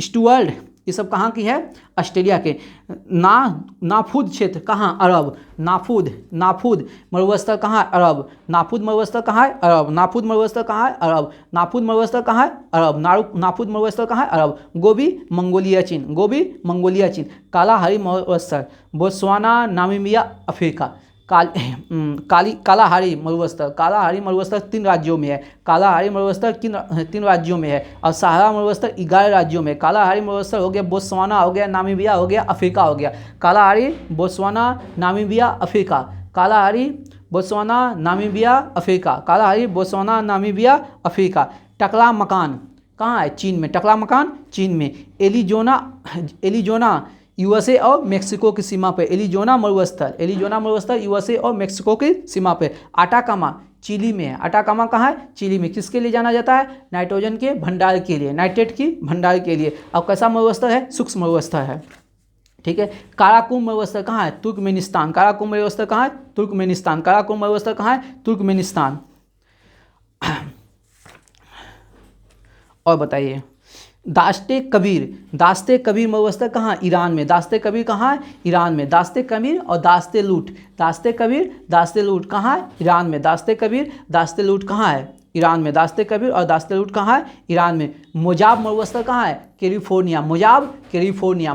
Stuart. ये सब कहाँ की है, ऑस्ट्रेलिया के। नाफूद क्षेत्र कहाँ, अरब। नाफूद मरुस्थल कहाँ है, अरब। नाफूद मरुस्थल कहाँ है, अरब। नाफूद मरुस्थल कहाँ है, अरब। नाफूद मरुस्थल कहाँ है, अरब। नाफूद मरुस्थल कहाँ है, अरब। गोबी मंगोलिया चीन। कालाहारी मरुस्थल बोत्सवाना, नामीबिया, अफ्रीका। कालाहारी मरुस्थल 3 राज्यों में है। कालाहारी मरुस्थल 3 राज्यों में है। और सहारा मरुस्थल 11 राज्यों में। कालाहारी मरुस्थल हो गया बोत्सवाना, हो गया नामीबिया, हो गया अफ्रीका, हो गया। Kalahari Botswana, Namibia, Africa. Kalahari Botswana, Namibia, Africa. Kalahari Botswana, Namibia, Africa. टकला मकान कहाँ है, चीन में। टकला मकान चीन में। एलिजोना यूएसए और मेक्सिको की सीमा पर। एलिजोना मरुस्थल यूएसए और मेक्सिको की सीमा पर। आटाकामा चिली में है। आटाकामा कहाँ है, चिली में। किसके लिए जाना जाता है, नाइट्रोजन के भंडार के लिए, नाइट्रेट की भंडार के लिए। अब कैसा मरुस्थल है, शुष्क मरुस्थल है। ठीक है। काराकोरम मरुस्थल कहाँ है, तुर्कमेनिस्तान। काराकोरम मरुस्थल कहाँ है, तुर्कमेनिस्तान। काराकोरम मरुस्थल कहाँ है, तुर्कमेनिस्तान। और बताइए, दाश्ते कबीर मरुस्थल कहाँ, ईरान में। दाश्ते कबीर कहाँ है, ईरान में। दाश्ते कबीर और दाश्ते लूट कहाँ है, ईरान में। दाश्ते कबीर, दाश्ते लूट कहाँ है, ईरान में। दाश्ते कबीर और दाश्ते लूट कहाँ है, ईरान में। मोजाब मरुस्थल कहाँ है, कैलिफोर्निया। मोजाब कैलिफोर्निया।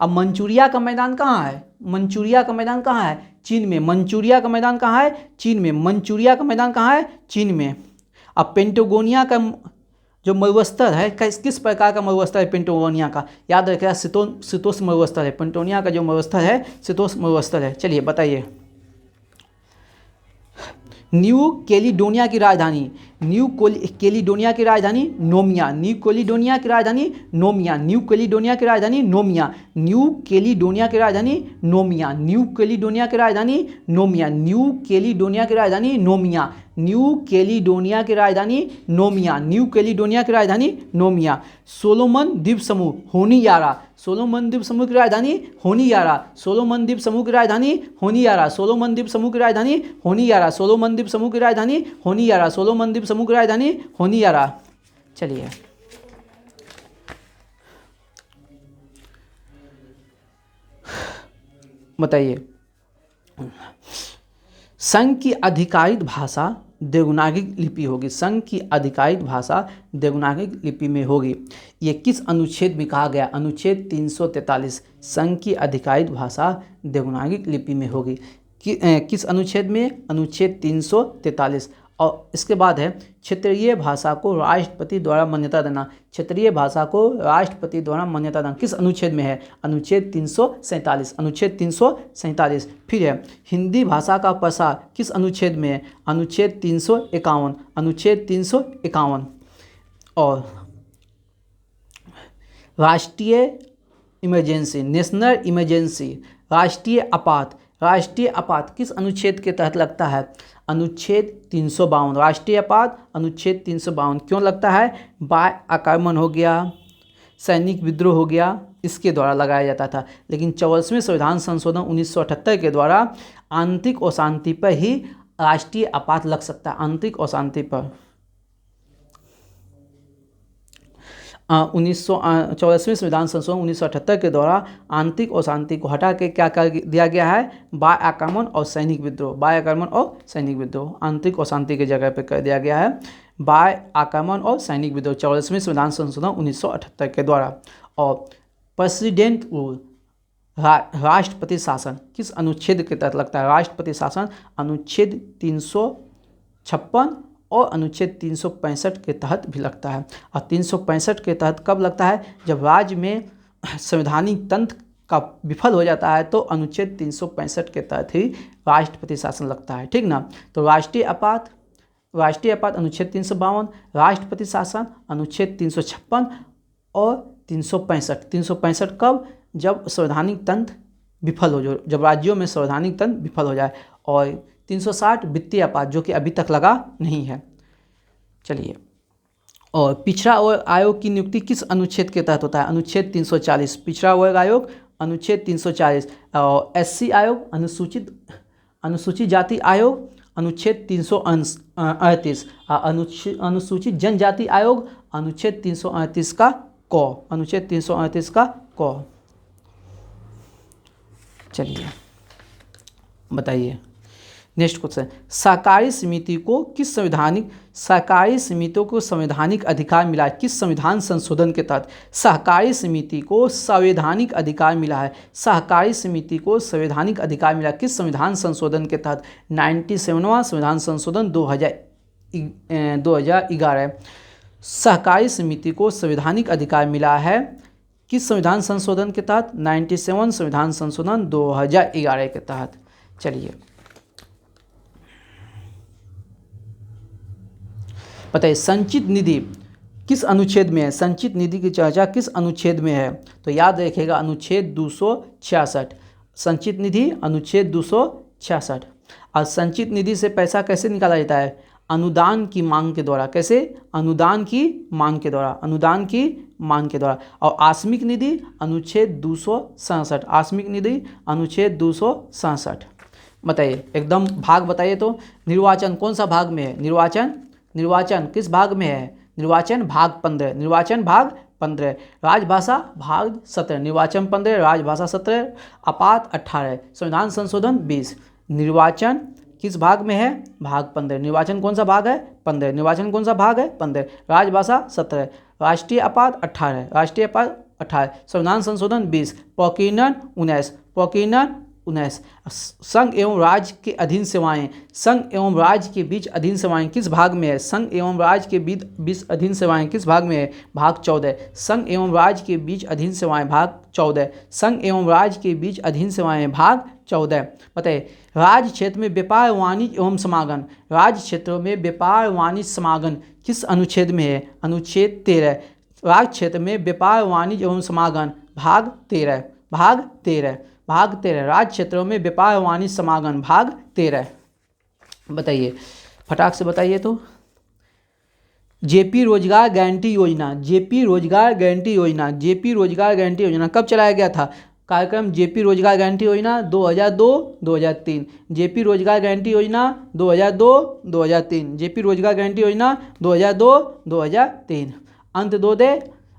अब मंचूरिया का मैदान कहाँ है, चीन में। मंचूरिया का मैदान कहाँ है, चीन में। अब पेंटागोनिया का जो मरुस्थल है, किस प्रकार का मरुस्थल है पेंटागोनिया का, याद रखिएगा, शीतोष्ण मरुस्थल है। पेंटागोनिया का जो मरुस्थल है शीतोष्ण मरुस्थल है। चलिए बताइए, न्यू कैलिडोनिया की राजधानी, कैलिडोनिया की राजधानी नोमिया, न्यू कैलिडोनिया की राजधानी नोमिया, न्यू कैलिडोनिया की राजधानी नोमिया, न्यू कैलिडोनिया की राजधानी नोमिया, न्यू कैलिडोनिया की राजधानी नोमिया, न्यू कैलिडोनिया की राजधानी नोमिया, न्यू कैलिडोनिया की राजधानी नोमिया, न्यू कैलिडोनिया की राजधानी नोमिया। सोलोमन द्वीप समूह होनियारा, सोलोमन द्वीप समूह की राजधानी होनियारा, सोलोमन द्वीप समूह की राजधानी होनियारा, सोलोमन द्वीप समूह की राजधानी होनियारा, सोलोमन द्वीप समूह की राजधानी होनियारा, सोलोमन द्वीप समूह की राजधानी होनियारा। चलिए बताइए, संघ की आधिकारिक भाषा देवनागरी लिपि होगी, संघ की आधिकारिक भाषा देवनागरी लिपि में होगी। ये किस अनुच्छेद में कहा गया? अनुच्छेद 343, संघ की आधिकारिक भाषा देवनागरी लिपि में होगी। किस अनुच्छेद में? अनुच्छेद 343। और इसके बाद है क्षेत्रीय भाषा को राष्ट्रपति द्वारा मान्यता देना, क्षेत्रीय भाषा को राष्ट्रपति द्वारा मान्यता देना किस अनुच्छेद में है? अनुच्छेद 347, अनुच्छेद 347। फिर है हिंदी भाषा का प्रसार किस अनुच्छेद में है? अनुच्छेद 351, अनुच्छेद 351। और राष्ट्रीय इमरजेंसी, नेशनल इमरजेंसी, राष्ट्रीय आपात किस अनुच्छेद के तहत लगता है? अनुच्छेद 352, राष्ट्रीय आपात अनुच्छेद 352 क्यों लगता है? बाह्य आक्रमण हो गया, सैनिक विद्रोह हो गया, इसके द्वारा लगाया जाता था। लेकिन 44वें संविधान संशोधन 1978 के द्वारा आंतरिक अशांति पर ही राष्ट्रीय आपात लग सकता है, आंतरिक अशांति पर। 44वें संविधान संशोधन 1978 के द्वारा आंतरिक अशांति को हटा के क्या कर दिया गया है? बाह्य आक्रमण और सैनिक विद्रोह, बाह्य आक्रमण और सैनिक विद्रोह, आंतरिक अशांति की जगह पे कर दिया गया है बाह्य आक्रमण और सैनिक विद्रोह 44वें संविधान संशोधन 1978 के द्वारा। और प्रेसिडेंट रूल, राष्ट्रपति शासन किस अनुच्छेद के तहत लगता है? राष्ट्रपति शासन अनुच्छेद 356 और अनुच्छेद 365 के तहत भी लगता है। और 365 के तहत कब लगता है? जब राज्य में संवैधानिक तंत्र का विफल हो जाता है तो अनुच्छेद 365 के तहत ही राष्ट्रपति शासन लगता है, ठीक ना। तो राष्ट्रीय आपात अनुच्छेद 352, राष्ट्रपति शासन अनुच्छेद 356 और 365। 365 कब? जब संवैधानिक तंत्र विफल हो जाए, जब राज्यों में संवैधानिक तंत्र विफल हो जाए। और 360 वित्तीय आपात जो कि अभी तक लगा नहीं है। चलिए, और पिछड़ा वर्ग आयोग की नियुक्ति किस अनुच्छेद के तहत होता है? अनुच्छेद 340, पिछड़ा वर्ग आयोग अनुच्छेद 340। और SC आयोग, अनुसूचित जाति आयोग अनुच्छेद 338। अनुसूचित जनजाति आयोग अनुच्छेद 338 का क, अनुच्छेद 338 का क। चलिए बताइए नेक्स्ट क्वेश्चन, सहकारी समितियों को संवैधानिक अधिकार मिला है किस संविधान संशोधन के तहत? सहकारी समिति को संवैधानिक अधिकार मिला है, सहकारी समिति को संवैधानिक अधिकार मिला किस संविधान संशोधन के तहत? 97वां संविधान संशोधन 2011। सहकारी समिति को संवैधानिक अधिकार मिला है किस संविधान संशोधन के तहत? 97वां संविधान संशोधन 2011 के तहत। चलिए बताइए, संचित निधि किस अनुच्छेद में है? संचित निधि की चर्चा किस अनुच्छेद में है? तो याद रखिएगा अनुच्छेद 266, संचित निधि अनुच्छेद 266। और संचित निधि से पैसा कैसे निकाला जाता है? अनुदान की मांग के द्वारा। कैसे? अनुदान की मांग के द्वारा, अनुदान की मांग के द्वारा। और आकस्मिक निधि अनुच्छेद 267, आकस्मिक निधि अनुच्छेद 267। बताइए एकदम भाग बताइए तो। निर्वाचन कौन सा भाग में है? निर्वाचन किस भाग में है? निर्वाचन भाग 15, निर्वाचन भाग 15। राजभाषा भाग 17, निर्वाचन 15, राजभाषा 17, आपात 18, संविधान संशोधन 20। निर्वाचन किस भाग में है? भाग 15। निर्वाचन कौन सा भाग है? 15। निर्वाचन कौन सा भाग है? 15। राजभाषा 17, राष्ट्रीय आपात 18, राष्ट्रीय आपात 18, संविधान संशोधन 20, प्रकीर्णन 19, प्रकीर्णन 19। संघ एवं राज्य के अधीन सेवाएं, संघ एवं राज्य के बीच अधीन सेवाएं किस भाग में है? संघ एवं राज्य के बीच अधीन सेवाएं किस भाग में है? भाग 14। संघ एवं राज्य के बीच अधीन सेवाएं भाग 14। संघ एवं राज्य के बीच अधीन सेवाएं भाग 14। बताइए राज्य क्षेत्र में व्यापार वाणिज्य एवं समागम, राज्य क्षेत्रों में व्यापार वाणिज्य समागम किस अनुच्छेद में है? अनुच्छेद 13। राज्य क्षेत्र में व्यापार वाणिज्य एवं समागम भाग 13। भाग 13। भाग 13 राज्य क्षेत्रों में व्यापार वाणिज्य समागम भाग 13। बताइए फटाक से बताइए तो। जेपी रोजगार गारंटी योजना, जेपी रोजगार गारंटी योजना, जेपी रोजगार गारंटी योजना कब चलाया गया था? कार्यक्रम जेपी रोजगार गारंटी योजना 2002-2003। जेपी रोजगार गारंटी योजना 2002-2003। जेपी रोजगार गारंटी योजना 2002-2003।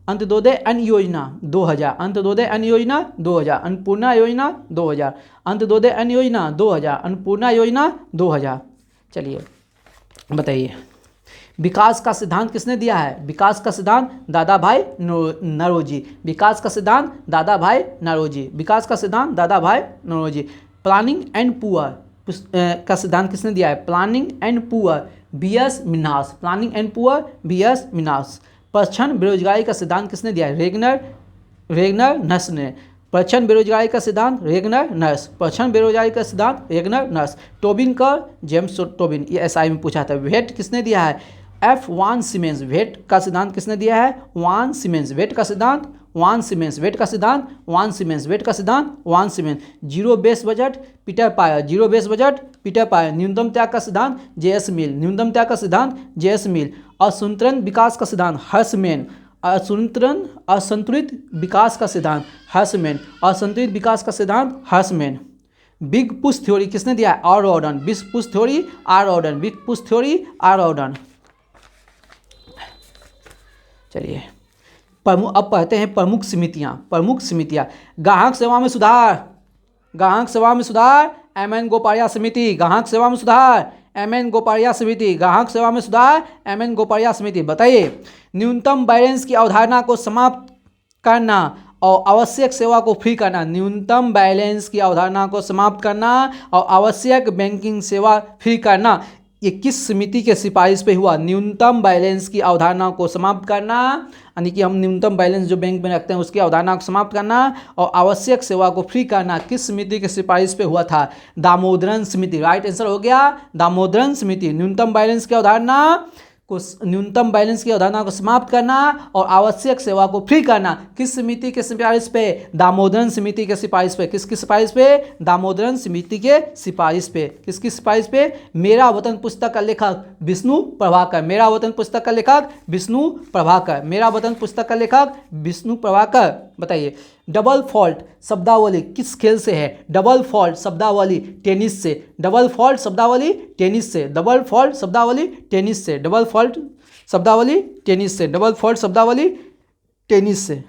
अंत्योदय अन्न योजना 2000। अंत्योदय अन्न योजना 2000। अन्नपूर्णा योजना 2000। अंत्योदय अन्न योजना 2000। अन्नपूर्णा योजना 2000। चलिए बताइए विकास का सिद्धांत किसने दिया है? विकास का सिद्धांत दादा भाई नौरोजी। विकास का सिद्धांत दादा भाई नौरोजी। विकास का सिद्धांत दादा भाई नौरोजी। प्लानिंग एंड पुअर का सिद्धांत किसने दिया है? Planning and poor B S. Minhas. Planning and poor B S. Minhas. प्रच्छन्न बेरोजगारी का सिद्धांत किसने दिया है? रेगनर नर्स ने। प्रच्छन्न बेरोजगारी का सिद्धांत रेगनर नर्स। प्रच्छन्न बेरोजगारी का सिद्धांत रेगनर नर्स। टोबिन कर जेम्स टोबिन, ये एसआई में पूछा था। वेट किसने दिया है? F. सीमेंस। वेट का सिद्धांत किसने दिया है? वान सीमेंस। वेट का सिद्धांत वान सीमेंस। वेट का सिद्धांत वान सीमेंस। वेट का सिद्धांत von Siemens. Zero base budget Peter Pyhrr. Zero base budget Peter Pyhrr. न्यूनतम त्याग का सिद्धांत जे.एस. मिल। न्यूनतम त्याग का सिद्धांत जे.एस. मिल। असंतुलित विकास का सिद्धांत हर्समैन। असंतुलित विकास का सिद्धांत हर्समैन। असंतुलित विकास का सिद्धांत हर्समैन। बिग पुश थ्योरी किसने दिया है? R Rodan. Big push theory R Rodan. Big push theory R Rodan. चलिए अब पढ़ते हैं प्रमुख समितियां। प्रमुख समितियां ग्राहक सेवा में सुधार, ग्राहक सेवा में सुधार एम.एन. गोपारिया समिति। ग्राहक सेवा में सुधार एम.एन. गोपारिया समिति। ग्राहक सेवा में सुधार एम.एन. गोपारिया समिति। बताइए न्यूनतम बैलेंस की अवधारणा को समाप्त करना और आवश्यक सेवा को फ्री करना। न्यूनतम बैलेंस की अवधारणा को समाप्त करना और आवश्यक बैंकिंग सेवा फ्री करना, ये किस समिति के सिफारिश पे हुआ? न्यूनतम बैलेंस की अवधारणा को समाप्त करना, यानी कि हम न्यूनतम बैलेंस जो बैंक में रखते हैं उसकी अवधारणा को समाप्त करना और आवश्यक सेवा को फ्री करना किस समिति के सिफारिश पे हुआ था? दामोदरन समिति। राइट आंसर हो गया दामोदरन समिति। न्यूनतम बैलेंस की अवधारणा को समाप्त करना और आवश्यक सेवा को फ्री करना किस समिति के सिफारिश पे? दामोदरन समिति के सिफारिश पे। किसकी सिफारिश पे? दामोदरन समिति के सिफारिश पे। किसकी सिफारिश पे? मेरा वतन पुस्तक का लेखक विष्णु प्रभाकर। मेरा वतन पुस्तक का लेखक विष्णु प्रभाकर। मेरा वतन पुस्तक का लेखक विष्णु प्रभाकर। बताइए डबल फॉल्ट शब्दावली किस खेल से है? डबल फॉल्ट शब्दावली टेनिस से। डबल फॉल्ट शब्दावली टेनिस से। डबल फॉल्ट शब्दावली टेनिस से। डबल फॉल्ट शब्दावली टेनिस से। डबल फॉल्ट शब्दावली टेनिस से।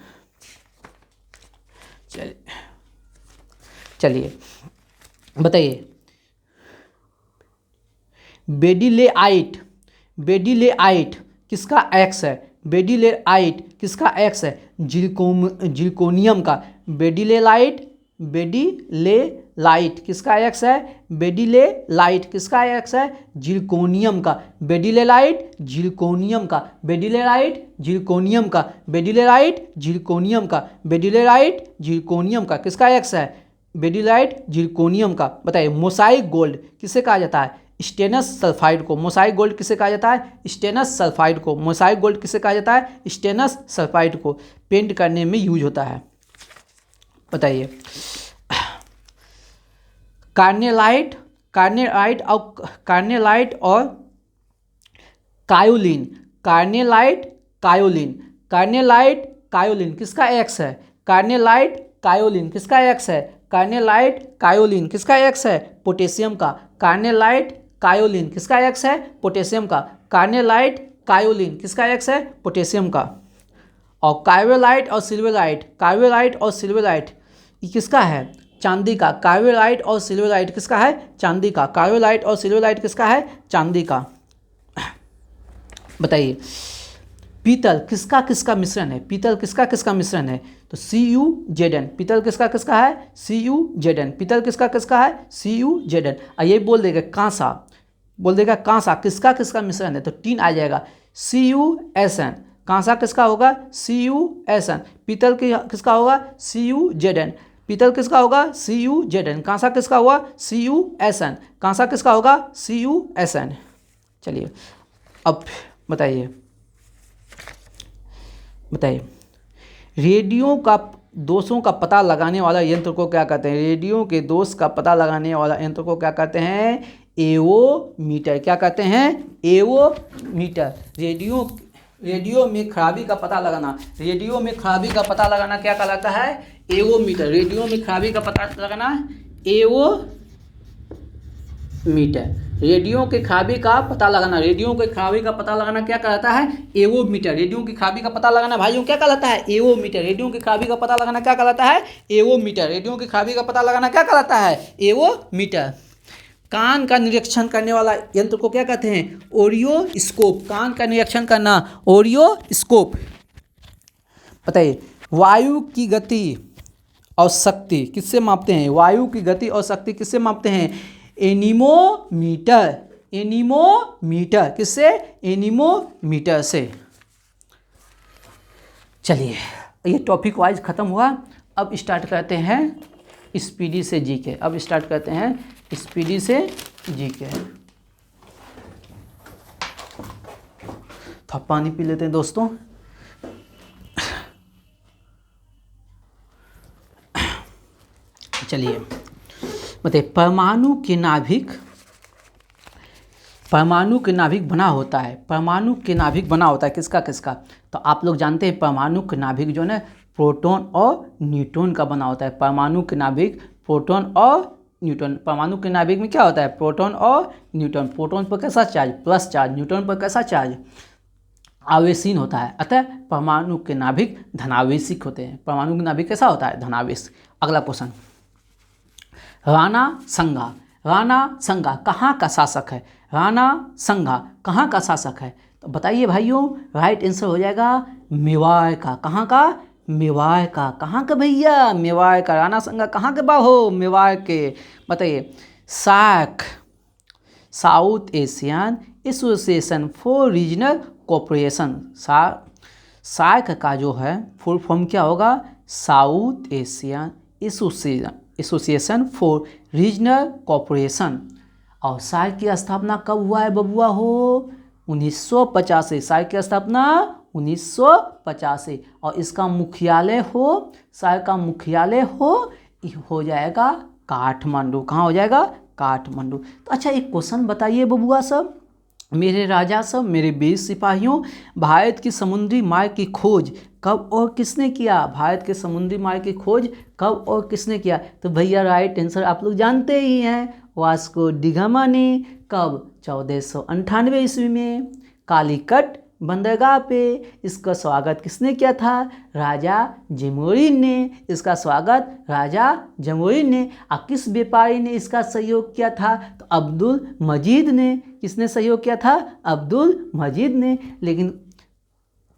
चलिए बताइए बेडिलेआइट किसका एक्स है? बेडिलेआइट किसका एक्स है? जिरकोनियम का। बेडिलेलाइट किसका एक्स है? बेडिलेलाइट किसका एक्स है? जिरकोनियम का। बेडिलेलाइट जिरकोनियम का। बेडिलेलाइट जिरकोनियम का। बेडिलेलाइट जिरकोनियम का। बेडिलेलाइट जिरकोनियम का किसका एक्स है? बेडिलाइट जिरकोनियम का। बताइए मोसाइक गोल्ड किसे कहा जाता है? स्टेनस सल्फाइड को। मोसाइक गोल्ड किसे कहा जाता है? स्टेनस सल्फाइड को। मोसाइक गोल्ड किसे कहा जाता है? स्टेनस सल्फाइड को पेंट करने में यूज होता है। बताइए कार्नेलाइट और कायोलिन। कार्नेलाइट किसका एक्स है? कार्नेलाइट कायोलिन किसका एक्स है? कार्नेलाइट कायोलिन किसका एक्स है? पोटेशियम का। कार्नेलाइट कायोलिन किसका एक्स है? पोटेशियम का। कार्नेलाइट कायोलिन किसका एक्स है? पोटेशियम का। और कार्वेलाइट और सिल्वेराइट ये किसका है? चांदी का। कार्वेलाइट और सिल्वेराइट किसका है? चांदी का। कार्वेलाइट और सिल्वेराइट किसका है? चांदी का। बताइए पीतल किसका किसका मिश्रण है? पीतल किसका किसका मिश्रण है? तो CuZn। पीतल किसका किसका है? CuZn। पीतल किसका किसका है? CuZn। ये बोल देगा कांसा, बोल देगा कांसा किसका किसका मिश्रण है? तो टीन आ जाएगा CuSn। कांसा किसका होगा? CuSn। पीतल किसका होगा? CuZn। पीतल किसका होगा? CuZn। कांसा किसका हुआ? CuSn। कांसा किसका होगा? CuSn। चलिए अब बताइए रेडियो का दोषों का पता लगाने वाला यंत्र को क्या कहते हैं? रेडियो के दोष का पता लगाने वाला यंत्र को क्या कहते हैं? एवोमीटर। क्या कहते हैं? एवोमीटर। रेडियो में खराबी का पता लगाना, रेडियो में खराबी का पता लगाना क्या कहलाता है? एवोमीटर। रेडियो में खराबी का पता लगाना एवोमीटर। रेडियो के खराबी का पता लगाना, रेडियो के खराबी का पता लगाना क्या कहलाता है? एवोमीटर। रेडियो की खराबी का पता लगाना भाइयों क्या कहलाता है? एवोमीटर। रेडियो की खराबी का पता लगाना क्या कहलाता है? एवोमीटर। रेडियो की खराबी का पता लगाना क्या कहलाता है? एवोमीटर। कान का निरीक्षण करने वाला यंत्र को क्या कहते हैं? ओरियोस्कोप। कान का निरीक्षण करना ओरियोस्कोप। बताइए वायु की गति और शक्ति किससे मापते हैं? वायु की गति और शक्ति किससे मापते हैं? एनीमोमीटर। एनीमोमीटर किससे? एनीमोमीटर से। चलिए ये टॉपिक वाइज खत्म हुआ। अब स्टार्ट करते हैं स्पीडी से जीके। अब स्टार्ट करते हैं स्पीडी से जीके। थोड़ा पानी पी लेते हैं दोस्तों। चलिए बताइए परमाणु के नाभिक बना होता है। परमाणु के नाभिक बना होता है किसका किसका? तो आप लोग जानते हैं परमाणु के नाभिक जो है प्रोटॉन और न्यूट्रॉन का बना होता है। परमाणु के नाभिक प्रोटॉन और न्यूट्रॉन। परमाणु के नाभिक में क्या होता है? प्रोटॉन और न्यूट्रॉन। प्रोटॉन पर कैसा चार्ज? Plus charge. न्यूट्रॉन पर कैसा चार्ज? आवेशीन होता है। अतः परमाणु के नाभिक धनावेशिक होते हैं। परमाणु के नाभिक कैसा होता है? धनावेश। अगला क्वेश्चन राणा संगा। राणा संगा कहाँ का शासक है? राणा संगा कहाँ का शासक है? तो बताइए भाइयों, राइट आंसर हो जाएगा मेवाड़ का। कहाँ का? मेवाड़ का। कहाँ का भैया? मेवाड़ का। राणा संगा कहाँ के बाहो? मेवाड़ के। बताइए SAARC South Asian Association for Regional Cooperation. SAARC का जो है फुल फॉर्म क्या होगा? South Asian Association for Regional Cooperation. और सार्क की स्थापना कब हुआ है बबुआ हो? 1985। सार्क की स्थापना 1985। और इसका मुख्यालय हो, सार्क का मुख्यालय हो जाएगा काठमांडू। कहाँ हो जाएगा? काठमांडू। तो अच्छा एक क्वेश्चन बताइए बबुआ सब, मेरे राजा सब, मेरे 20 सिपाहियों, भारत की समुद्री मार्ग की खोज कब और किसने किया? भारत के समुद्री मार्ग की खोज कब और किसने किया? तो भैया राइट आंसर आप लोग जानते ही हैं, वास्को डी गामा ने। कब? 1498 ईस्वी में कालीकट बंदरगाह पे। इसका स्वागत किसने किया था? राजा जमोरिन ने। इसका स्वागत राजा जमोरिन ने। और किस व्यापारी ने इसका सहयोग किया था? तो अब्दुल मजीद ने। किसने सहयोग किया था? अब्दुल मजीद ने। लेकिन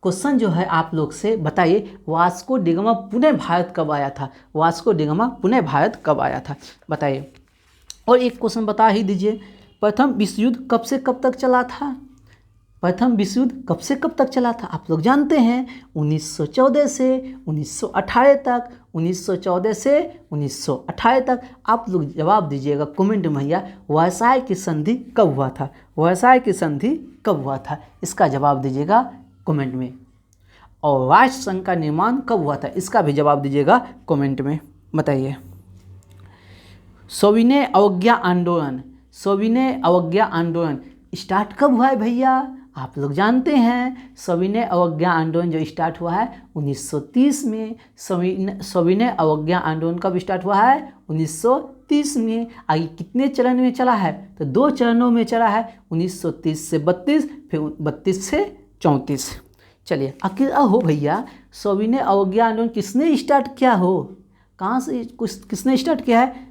क्वेश्चन जो है आप लोग से बताइए Vasco D gamma Pune Bharat कब आया था? Vasco D gamma Pune Bharat कब आया था बताइए। और एक क्वेश्चन बता ही दीजिए, प्रथम विश्व युद्ध कब से कब तक चला था? प्रथम विश्व युद्ध कब से कब तक चला था? आप लोग जानते हैं 1914 से 1918 तक। 1914 से 1918 तक। आप लोग जवाब दीजिएगा कमेंट में भैया वर्साय की संधि कब हुआ था? वर्साय की संधि कब हुआ था? इसका जवाब दीजिएगा कमेंट में। और राष्ट्र संघ का निर्माण कब हुआ था? इसका भी जवाब दीजिएगा कमेंट में। बताइए सविनय अवज्ञा आंदोलन, सविनय अवज्ञा आंदोलन स्टार्ट कब हुआ है भैया? आप लोग जानते हैं सविनय अवज्ञा आंदोलन जो स्टार्ट हुआ है 1930 में। सविनय अवज्ञा आंदोलन कब स्टार्ट हुआ है? 1930 में। आगे कितने चरण में चला है? तो 2 चरणों में चला है, 1930 से 32, फिर 32 से 34। चलिए आखिर हो भैया सविनय अवज्ञा आंदोलन किसने स्टार्ट किया हो? कहाँ से किसने स्टार्ट किया है?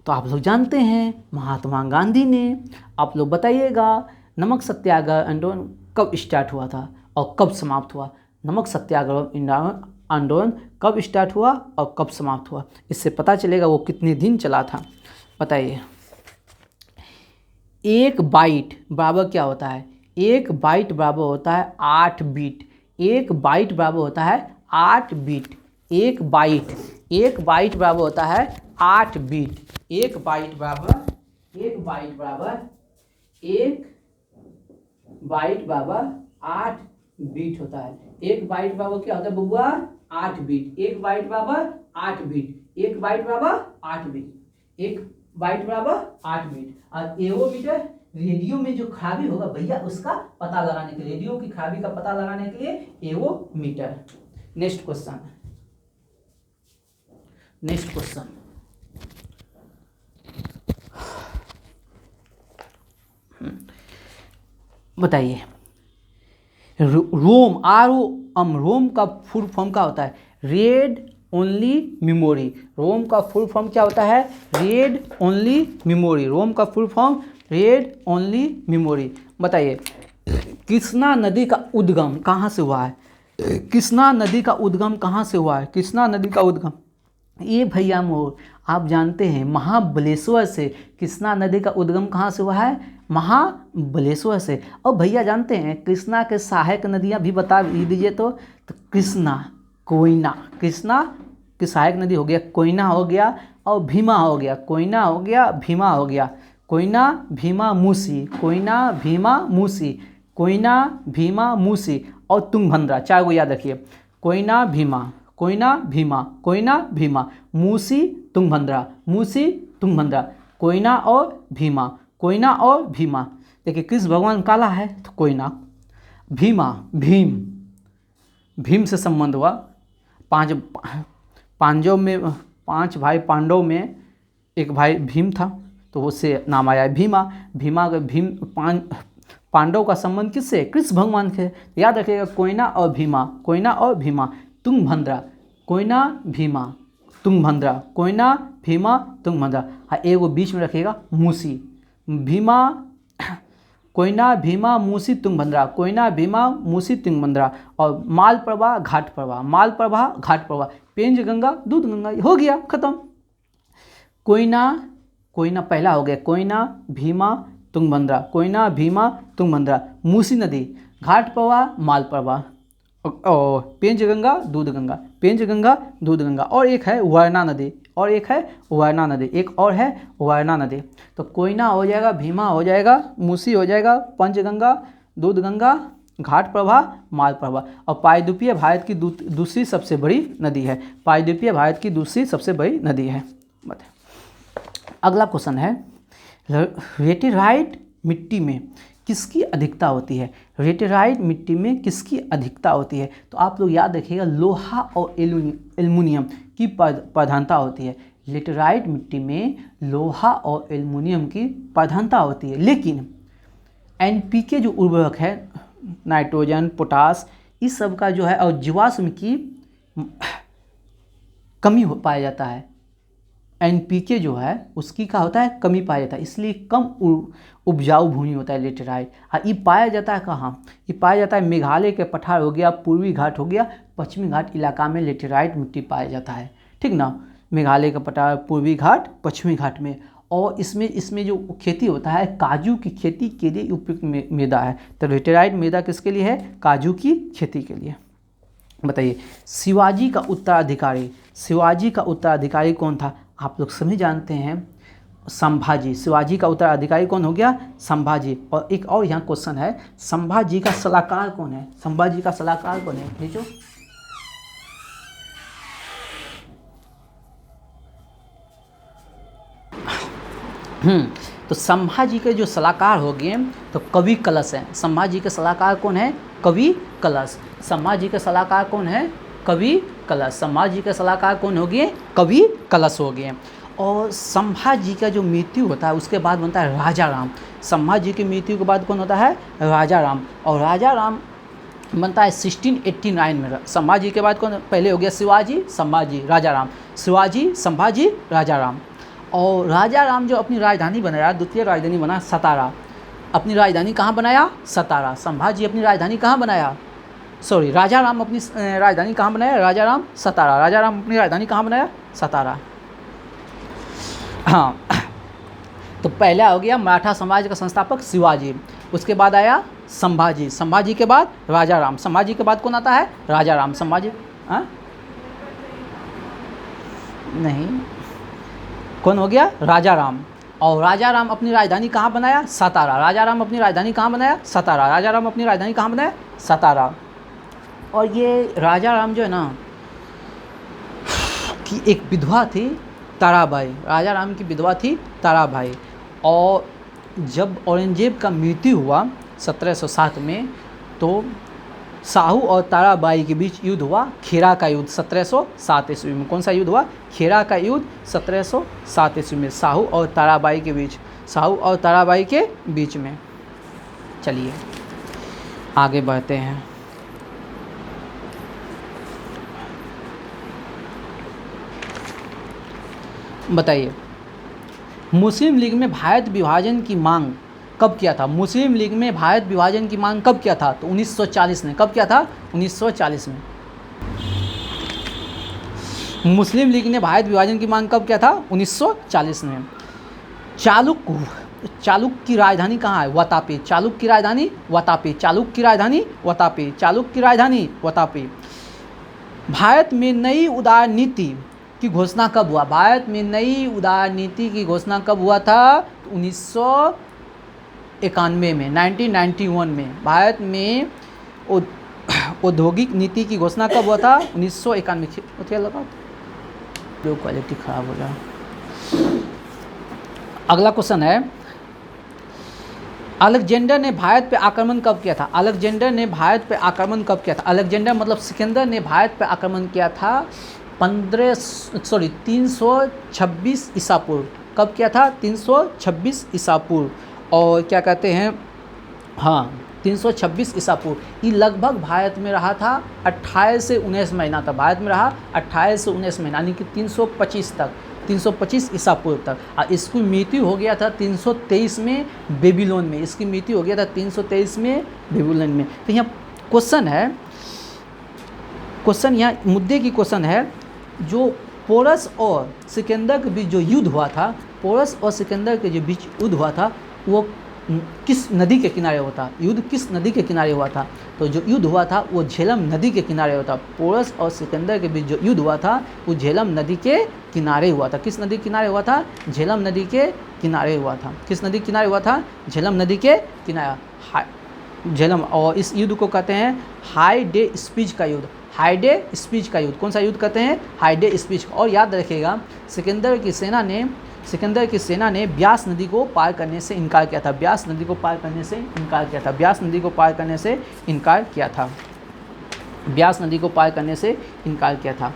तो आप लोग जानते हैं महात्मा गांधी ने। आप लोग बताइएगा नमक सत्याग्रह आंदोलन कब स्टार्ट हुआ था? और कब समाप्त हुआ? नमक सत्याग्रह आंदोलन कब स्टार्ट हुआ और कब समाप्त हुआ? इससे पता चलेगा वो कितने दिन चला था। बताइए। एक बाइट बराबर क्या होता है? एक बाइट बराबर होता है 8 बीट। एक बाइट बराबर होता है 8 बीट। एक बाइट बराबर होता है 8 बीट। एक बाइट बराबर 8 बीट होता है। एक बाइट बराबर क्या होता है बबुआ? 8 बीट। एक बाइट बराबर 8 बीट। एक बाइट बराबर 8 बीट। एक बाइट बराबर 8 बीट। और एगो मीटर रेडियो में जो खराबी होगा भैया उसका पता लगाने के लिए, रेडियो की खराबी का पता लगाने के लिए एगो मीटर। Next question. बताइए। रोम रोम का फुल फॉर्म क्या होता है? Red only memory. रोम का फुल फॉर्म क्या होता है? Red only memory. रोम का full form read only memory. बताइए। कृष्णा नदी का उद्गम कहाँ से हुआ है? कृष्णा नदी का उद्गम कहाँ से हुआ है? कृष्णा नदी का उद्गम, ये भैया मोर आप जानते हैं महाबलेश्वर से। कृष्णा नदी का उद्गम कहाँ से हुआ है? महाबलेश्वर से। और भैया जानते हैं कृष्णा के सहायक नदियाँ भी बता दीजिए तो कृष्णा, कोयना। कृष्णा की सहायक नदी हो गया कोयना हो गया और भीमा हो गया। कोयना हो गया, भीमा हो गया। कोयना, भीमा, मूसी। कोयना, भीमा, मूसी। कोयना, भीमा, मूसी और तुंगभद्रा। 4 को याद रखिए। कोयना, भीमा, कोयना, भीमा, कोयना, भीमा, मूसी, तुंगभद्रा, मूसी, तुंगभद्रा। कोयना और भीमा, कोयना और भीमा। देखिए कृष्ण भगवान काला है तो कोयना। भीमा, भीम से संबंध हुआ। 5 भाई पांडव में एक भाई भीम था तो उससे नाम आया भीमा। भीमा का पांडव का संबंध किससे? कृष्ण भगवान से। याद रखिएगा कोयना और भीमा, कोयना और भीमा। तुंगभद्रा, कोयना, भीमा, तुंगभद्रा। कोयना, भीमा, तुंगभद्रा। हाँ एगो बीच में रखिएगा मूसी। भीमा, कोयना, भीमा, मूसी, तुंगभद्रा। कोयना, भीमा, मूसी, तुंगभद्रा। और माल प्रवाह, घाट प्रवाह। माल प्रवाह, घाट प्रवाह। पेंच गंगा, दूध गंगा। हो गया खत्म। कोयना पहला हो गया। कोयना, भीमा, तुंगभद्रा। कोयना, भीमा, तुंगभद्रा। मूसी नदी, घाट प्रवाह, माल प्रवाह। और पेंच गंगा, दूध गंगा। पेंच गंगा, दूध गंगा। और एक है वरना नदी। एक और है वरना नदी। तो कोयना हो जाएगा, भीमा हो जाएगा, मूसी हो जाएगा, पंचगंगा, दूध गंगा, घाट प्रवाह, माल प्रवाह। और प्रायद्वीपीय भारत की दूसरी सबसे बड़ी नदी है। प्रायद्वीपीय भारत की दूसरी सबसे बड़ी नदी है। अगला क्वेश्चन है लेटेराइट मिट्टी में किसकी अधिकता होती है? लेटेराइट मिट्टी में किसकी अधिकता होती है? तो आप लोग याद रखिएगा लोहा और एल्युमिनियम की प्रधानता होती है। लेटेराइट मिट्टी में लोहा और एल्युमिनियम की प्रधानता होती है। लेकिन एनपीके जो उर्वरक है, नाइट्रोजन, पोटास, इस सब का जो है और जीवाश्म की कमी पाया जाता है। एनपीके जो है उसकी क्या होता है? कमी पाया जाता है, इसलिए कम उपजाऊ भूमि होता है लेटेराइट। हाँ ये पाया जाता है कहाँ? ये पाया जाता है मेघालय के पठार हो गया, पूर्वी घाट हो गया, पश्चिमी घाट इलाका में लेटेराइट मिट्टी पाया जाता है। ठीक ना? मेघालय का पठार, पूर्वी घाट, पश्चिमी घाट में। और इसमें जो खेती होता है काजू की खेती के लिए उपयुक्त मृदा है। तो लेटेराइट मृदा किसके लिए है? काजू की खेती के लिए। बताइए शिवाजी का उत्तराधिकारी कौन था? आप लोग सभी जानते हैं संभाजी। शिवाजी का उत्तराधिकारी कौन हो गया? संभाजी। और एक और यहाँ क्वेश्चन है, संभाजी का सलाहकार कौन है? संभाजी का सलाहकार कौन है? भेजो। तो संभाजी के जो सलाहकार हो गए तो कवि कलश हैं। संभाजी के सलाहकार कौन है? कवि कलश। संभाजी के सलाहकार कौन है? कवि कलश। संभाजी के सलाहकार कौन हो गए? कवि कलश हो गए। और संभाजी का जो मृत्यु होता है उसके बाद बनता है राजा राम। संभाजी की मृत्यु के बाद कौन होता है? राजा राम। और राजा राम बनता है 1689 में। संभाजी के बाद कौन? पहले हो गया शिवाजी, संभाजी, राजा राम। शिवाजी, संभाजी, राजा राम। और राजा राम जो अपनी राजधानी बनाया, द्वितीय राजधानी बना सतारा। अपनी राजधानी कहाँ बनाया? सतारा। संभाजी अपनी राजधानी कहाँ बनाया? सॉरी, राजा राम अपनी राजधानी कहाँ बनाया? राजा राम सतारा। राजा राम अपनी राजधानी कहाँ बनाया? सतारा। हाँ, तो पहला हो गया मराठा साम्राज्य का संस्थापक शिवाजी, उसके बाद आया संभाजी, संभाजी के बाद राजा राम, संभाजी के बाद कौन आता है? राजा राम। संभाजी नहीं, कौन हो गया? राजा राम। और राजा राम अपनी राजधानी कहाँ बनाया? सतारा। राजा राम अपनी राजधानी कहाँ बनाया? सतारा। राजा राम अपनी राजधानी कहाँ बनाया? सतारा। और ये राजा राम जो है ना की एक विधवा थी ताराबाई, राजा राम की विधवा थी ताराबाई। और जब औरंगजेब का मृत्यु हुआ 1707 में, तो साहू और ताराबाई के बीच युद्ध हुआ, खेरा का युद्ध 1707 ईस्वी में। कौन सा युद्ध हुआ? खेरा का युद्ध 1707 ईस्वी में, साहू और ताराबाई के बीच, साहू और ताराबाई के बीच में। चलिए आगे बढ़ते हैं। बताइए, मुस्लिम लीग में भारत विभाजन की मांग कब किया था? मुस्लिम लीग में भारत विभाजन की मांग कब किया था? तो 1940 में। कब किया था? 1940 में। मुस्लिम लीग ने भारत विभाजन की मांग कब किया था? 1940 में। चालुक्य की राजधानी कहाँ है? वातापी। चालुक्य की राजधानी वातापी। चालुक्य की राजधानी वातापी। चालुक्य की राजधानी वातापी। भारत में नई उदार नीति की घोषणा कब हुआ? भारत में नई उदार नीति की घोषणा कब हुआ था? 1991 में, 1991 में भारत में औद्योगिक नीति की घोषणा कब हुआ था? 1991। लगा जो क्वालिटी खराब हो जाए। अगला क्वेश्चन है, अलेक्जेंडर ने भारत पे आक्रमण कब किया था? अलेक्जेंडर ने भारत पे आक्रमण कब किया था? अलेक्जेंडर मतलब सिकंदर ने भारत पे आक्रमण किया था 326 ईसा पूर्व। कब किया था? 326 ईसा पूर्व। और क्या कहते हैं, हाँ 326 ईसा पूर्व। ये लगभग भारत में रहा था 28 से 19 महीना तक, भारत में रहा 28 से 19 महीना, यानी कि 325 तक, 325 ईसा पूर्व तक। और इसकी मृत्यु हो गया था 323 में बेबीलोन में। इसकी मृत्यु हो गया था 323 में बेबीलोन में। तो यहाँ क्वेश्चन है, क्वेश्चन यहाँ मुद्दे की क्वेश्चन है, जो पोरस और सिकंदर के बीच जो युद्ध हुआ था, पोरस और सिकंदर के जो बीच युद्ध हुआ था, वो किस नदी के किनारे हुआ था? युद्ध किस नदी के किनारे हुआ था? तो जो युद्ध हुआ था वो झेलम नदी के किनारे हुआ था। पोरस और सिकंदर के बीच जो युद्ध हुआ था वो झेलम नदी के किनारे हुआ था। किस नदी के किनारे हुआ था? झेलम नदी के किनारे हुआ था। किस नदी के किनारे हुआ था? झेलम नदी के किनारे, झेलम। और इस युद्ध को कहते हैं हाई डे स्पीच का युद्ध। हाई डे स्पीच का युद्ध। कौन सा युद्ध कहते हैं? High day speech. और याद रखिएगा, सिकंदर की सेना ने ब्यास नदी को पार करने से इनकार किया था। ब्यास नदी को पार करने से इनकार किया था। ब्यास नदी को पार करने से इनकार किया था। ब्यास नदी को पार करने से इनकार किया था।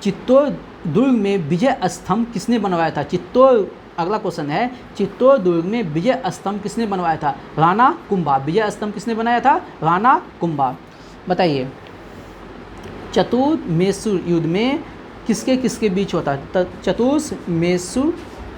चित्तौड़ दुर्ग में विजय स्तंभ किसने बनवाया था? अगला क्वेश्चन है, चित्तौड़ दुर्ग में विजय स्तंभ किसने बनवाया था? राणा कुंभा। विजय स्तंभ किसने बनाया था? राणा कुंभा। बताइए, चतुर्मेशुर युद्ध में किसके किसके बीच हुआ था? चतुर्मेशुर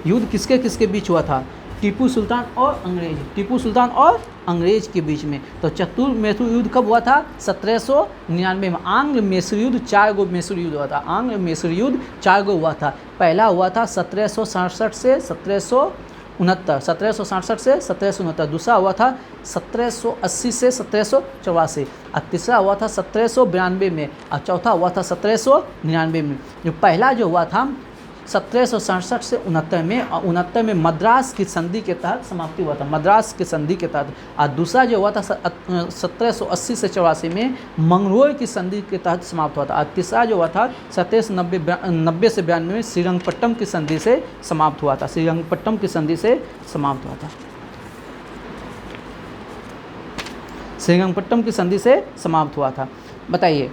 युद्ध किसके किसके बीच हुआ था? टीपू सुल्तान और अंग्रेज। टीपू सुल्तान और अंग्रेज के बीच में। तो चतुर्मेशुर युद्ध कब हुआ था? 1799 में। आंग्ल मैसूर युद्ध 4 गो मैसूर युद्ध हुआ था। आंग्ल मैसूर युद्ध 4 गो हुआ था। पहला हुआ था 1767 से 1769, 1767 से 1769। दूसरा हुआ था 1780 से 1784। और तीसरा हुआ था 1792 में। और चौथा हुआ था 1799 में। जो पहला जो हुआ था 1767 से 69 में, और 69 में मद्रास की संधि के तहत समाप्ति हुआ था। मद्रास की संधि के तहत। और दूसरा जो हुआ था 1780 से 84 में मंगलोर की संधि के तहत समाप्त हुआ था। और तीसरा जो हुआ था 1790 से 92 में श्रीरंगपट्टम की संधि से समाप्त हुआ था। श्रीरंगपट्टम की संधि से समाप्त हुआ था। श्रीरंगपट्टम की संधि से समाप्त हुआ था। बताइए,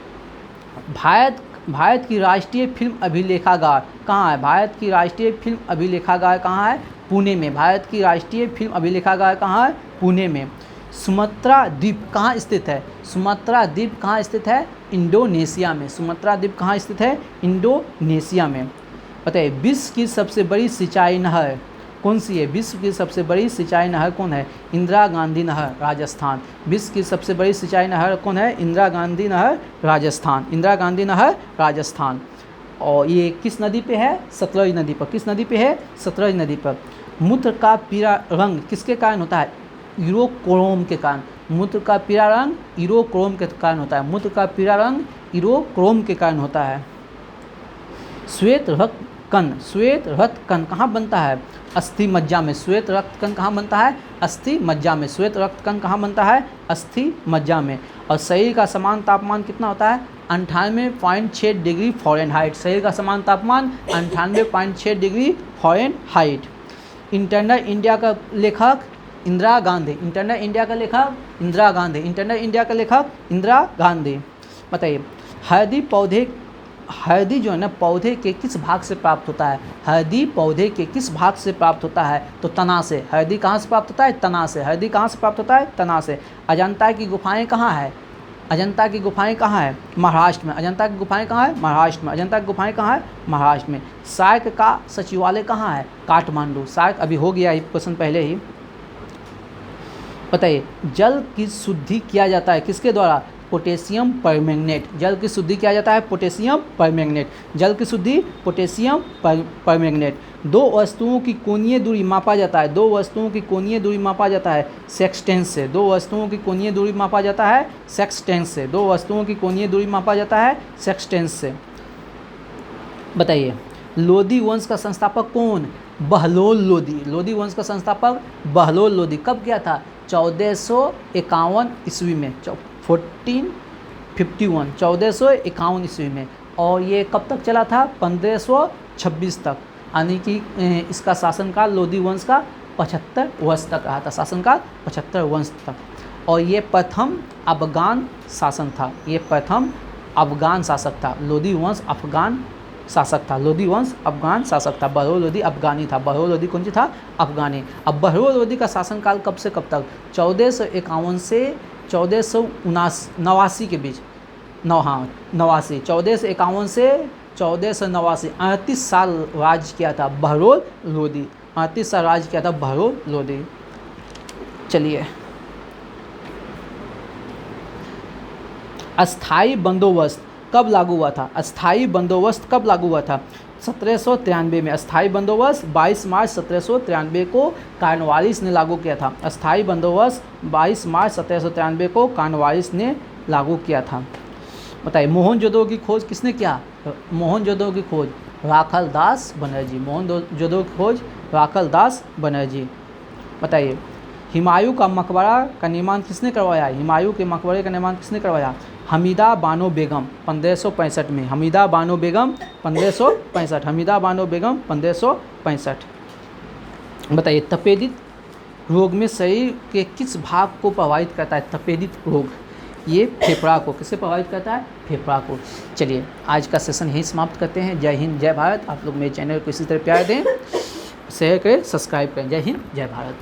भारत की राष्ट्रीय फिल्म अभिलेखागार कहाँ है? भारत की राष्ट्रीय फिल्म अभिलेखागार कहाँ है? पुणे में। भारत की राष्ट्रीय फिल्म अभिलेखागार कहाँ है? पुणे में। सुमात्रा द्वीप कहाँ स्थित है? सुमात्रा द्वीप कहाँ स्थित है? इंडोनेशिया में। सुमात्रा द्वीप कहाँ स्थित है? इंडोनेशिया में। बताइए, विश्व की सबसे बड़ी सिंचाई नहर कौन सी है? विश्व की सबसे बड़ी सिंचाई नहर कौन है? इंदिरा गांधी नहर, राजस्थान। विश्व की सबसे बड़ी सिंचाई नहर कौन है? इंदिरा गांधी नहर, राजस्थान। इंदिरा गांधी नहर, राजस्थान। और ये किस नदी पे है? सतलज नदी पर। किस नदी पे है? सतलज नदी पर। मूत्र का पीला रंग किसके कारण होता है? यूरोक्रोम के कारण। मूत्र का पीला रंग यूरोक्रोम के कारण होता है। मूत्र का पीला रंग यूरोक्रोम के कारण होता है। श्वेत रक्त कण, श्वेत रक्त कण कहाँ बनता है? अस्थि मज्जा में। श्वेत रक्त कण कहाँ बनता है? अस्थि मज्जा में। श्वेत रक्त कण कहाँ बनता है? अस्थि मज्जा में। और शरीर का समान तापमान कितना होता है? 98.6 डिग्री फ़ारेनहाइट। शरीर का समान तापमान 98.6 डिग्री फ़ारेनहाइट। इंटरनल इंडिया का लेखक इंदिरा गांधी। इंटरनल इंडिया का लेखक इंदिरा गांधी। इंटरनल इंडिया का लेखक इंदिरा गांधी। बताइए, हल्दी जो है ना पौधे के किस भाग से प्राप्त होता है? हल्दी पौधे के किस भाग से प्राप्त होता है? तो तना से। हल्दी कहाँ से प्राप्त होता है? तना से। हल्दी कहाँ से प्राप्त होता है? तना से। अजंता की गुफाएं कहाँ है? अजंता की गुफाएं कहाँ है? महाराष्ट्र में। अजंता की गुफाएं कहाँ है? महाराष्ट्र में। अजंता की गुफाएं कहाँ है? महाराष्ट्र में। सार्क का सचिवालय कहाँ है? काठमांडू। सार्क अभी हो गया, एक क्वेश्चन पहले ही। बताइए, जल की शुद्धि किया जाता है किसके द्वारा? Potassium permanganate. जल की शुद्धि किया जाता है पोटेशियम परमैंगनेट। जल की शुद्धि पोटेशियम परमैंगनेट। दो वस्तुओं की कोणीय दूरी मापा जाता है। दो वस्तुओं की कोणीय दूरी मापा जाता है सेक्सटेंस से। दो वस्तुओं की कोणीय दूरी मापा जाता है सेक्सटेंस से। दो वस्तुओं की कोणीय दूरी मापा जाता है सेक्सटेंस से। बताइए, लोदी वंश का संस्थापक कौन? बहलोल लोदी। लोदी वंश का संस्थापक बहलोल लोदी। कब किया था? 1451 ईस्वी में। 1451 1451 ईस्वी में। और ये कब तक चला था? 1526 तक। यानी कि इसका शासनकाल लोदी वंश का 75 वर्ष तक रहा था। शासनकाल 75 वर्ष तक। और ये प्रथम अफगान शासन था। ये प्रथम अफगान शासक था। लोदी वंश अफगान शासक था। लोदी वंश अफगान शासक था। बहलोल लोदी अफगानी था। बहलोल लोदी कौन सी था? अफगानी। अब बहलोल लोदी का शासनकाल कब से कब तक? 1451 से 1489 के बीच। 89 1451 से 1489 38 साल राज किया था बहलोल लोदी। 38 साल राज किया था बहलोल लोदी। चलिए, अस्थाई बंदोबस्त कब लागू हुआ था? अस्थाई बंदोबस्त कब लागू हुआ था? 1793 में। अस्थाई बंदोबस्त 22 मार्च 1793 को कॉर्नवालिस ने लागू किया था। अस्थाई बंदोबस्त 22 मार्च 1793 को कॉर्नवालिस ने लागू किया था। बताइए, मोहनजोदड़ो की खोज किसने किया? मोहनजोदड़ो की खोज राखलदास बनर्जी। मोहनजोदड़ो की खोज राखलदास बनर्जी। बताइए, हुमायूं का मकबरा का निर्माण किसने करवाया? हुमायूं के मकबरे का निर्माण किसने करवाया? हमीदा बानो बेगम 1565 में। हमीदा बानो बेगम 1565। हमीदा बानो बेगम 1565। बताइए, तपेदिक रोग में शरीर के किस भाग को प्रभावित करता है? तपेदिक रोग ये फेफड़ा को। किसे प्रभावित करता है? फेफड़ा को। चलिए, आज का सेशन यहीं समाप्त करते हैं। जय हिंद, जय भारत। आप लोग मेरे चैनल को इसी तरह प्यार दें, शेयर करें, सब्सक्राइब करें। जय हिंद, जय भारत।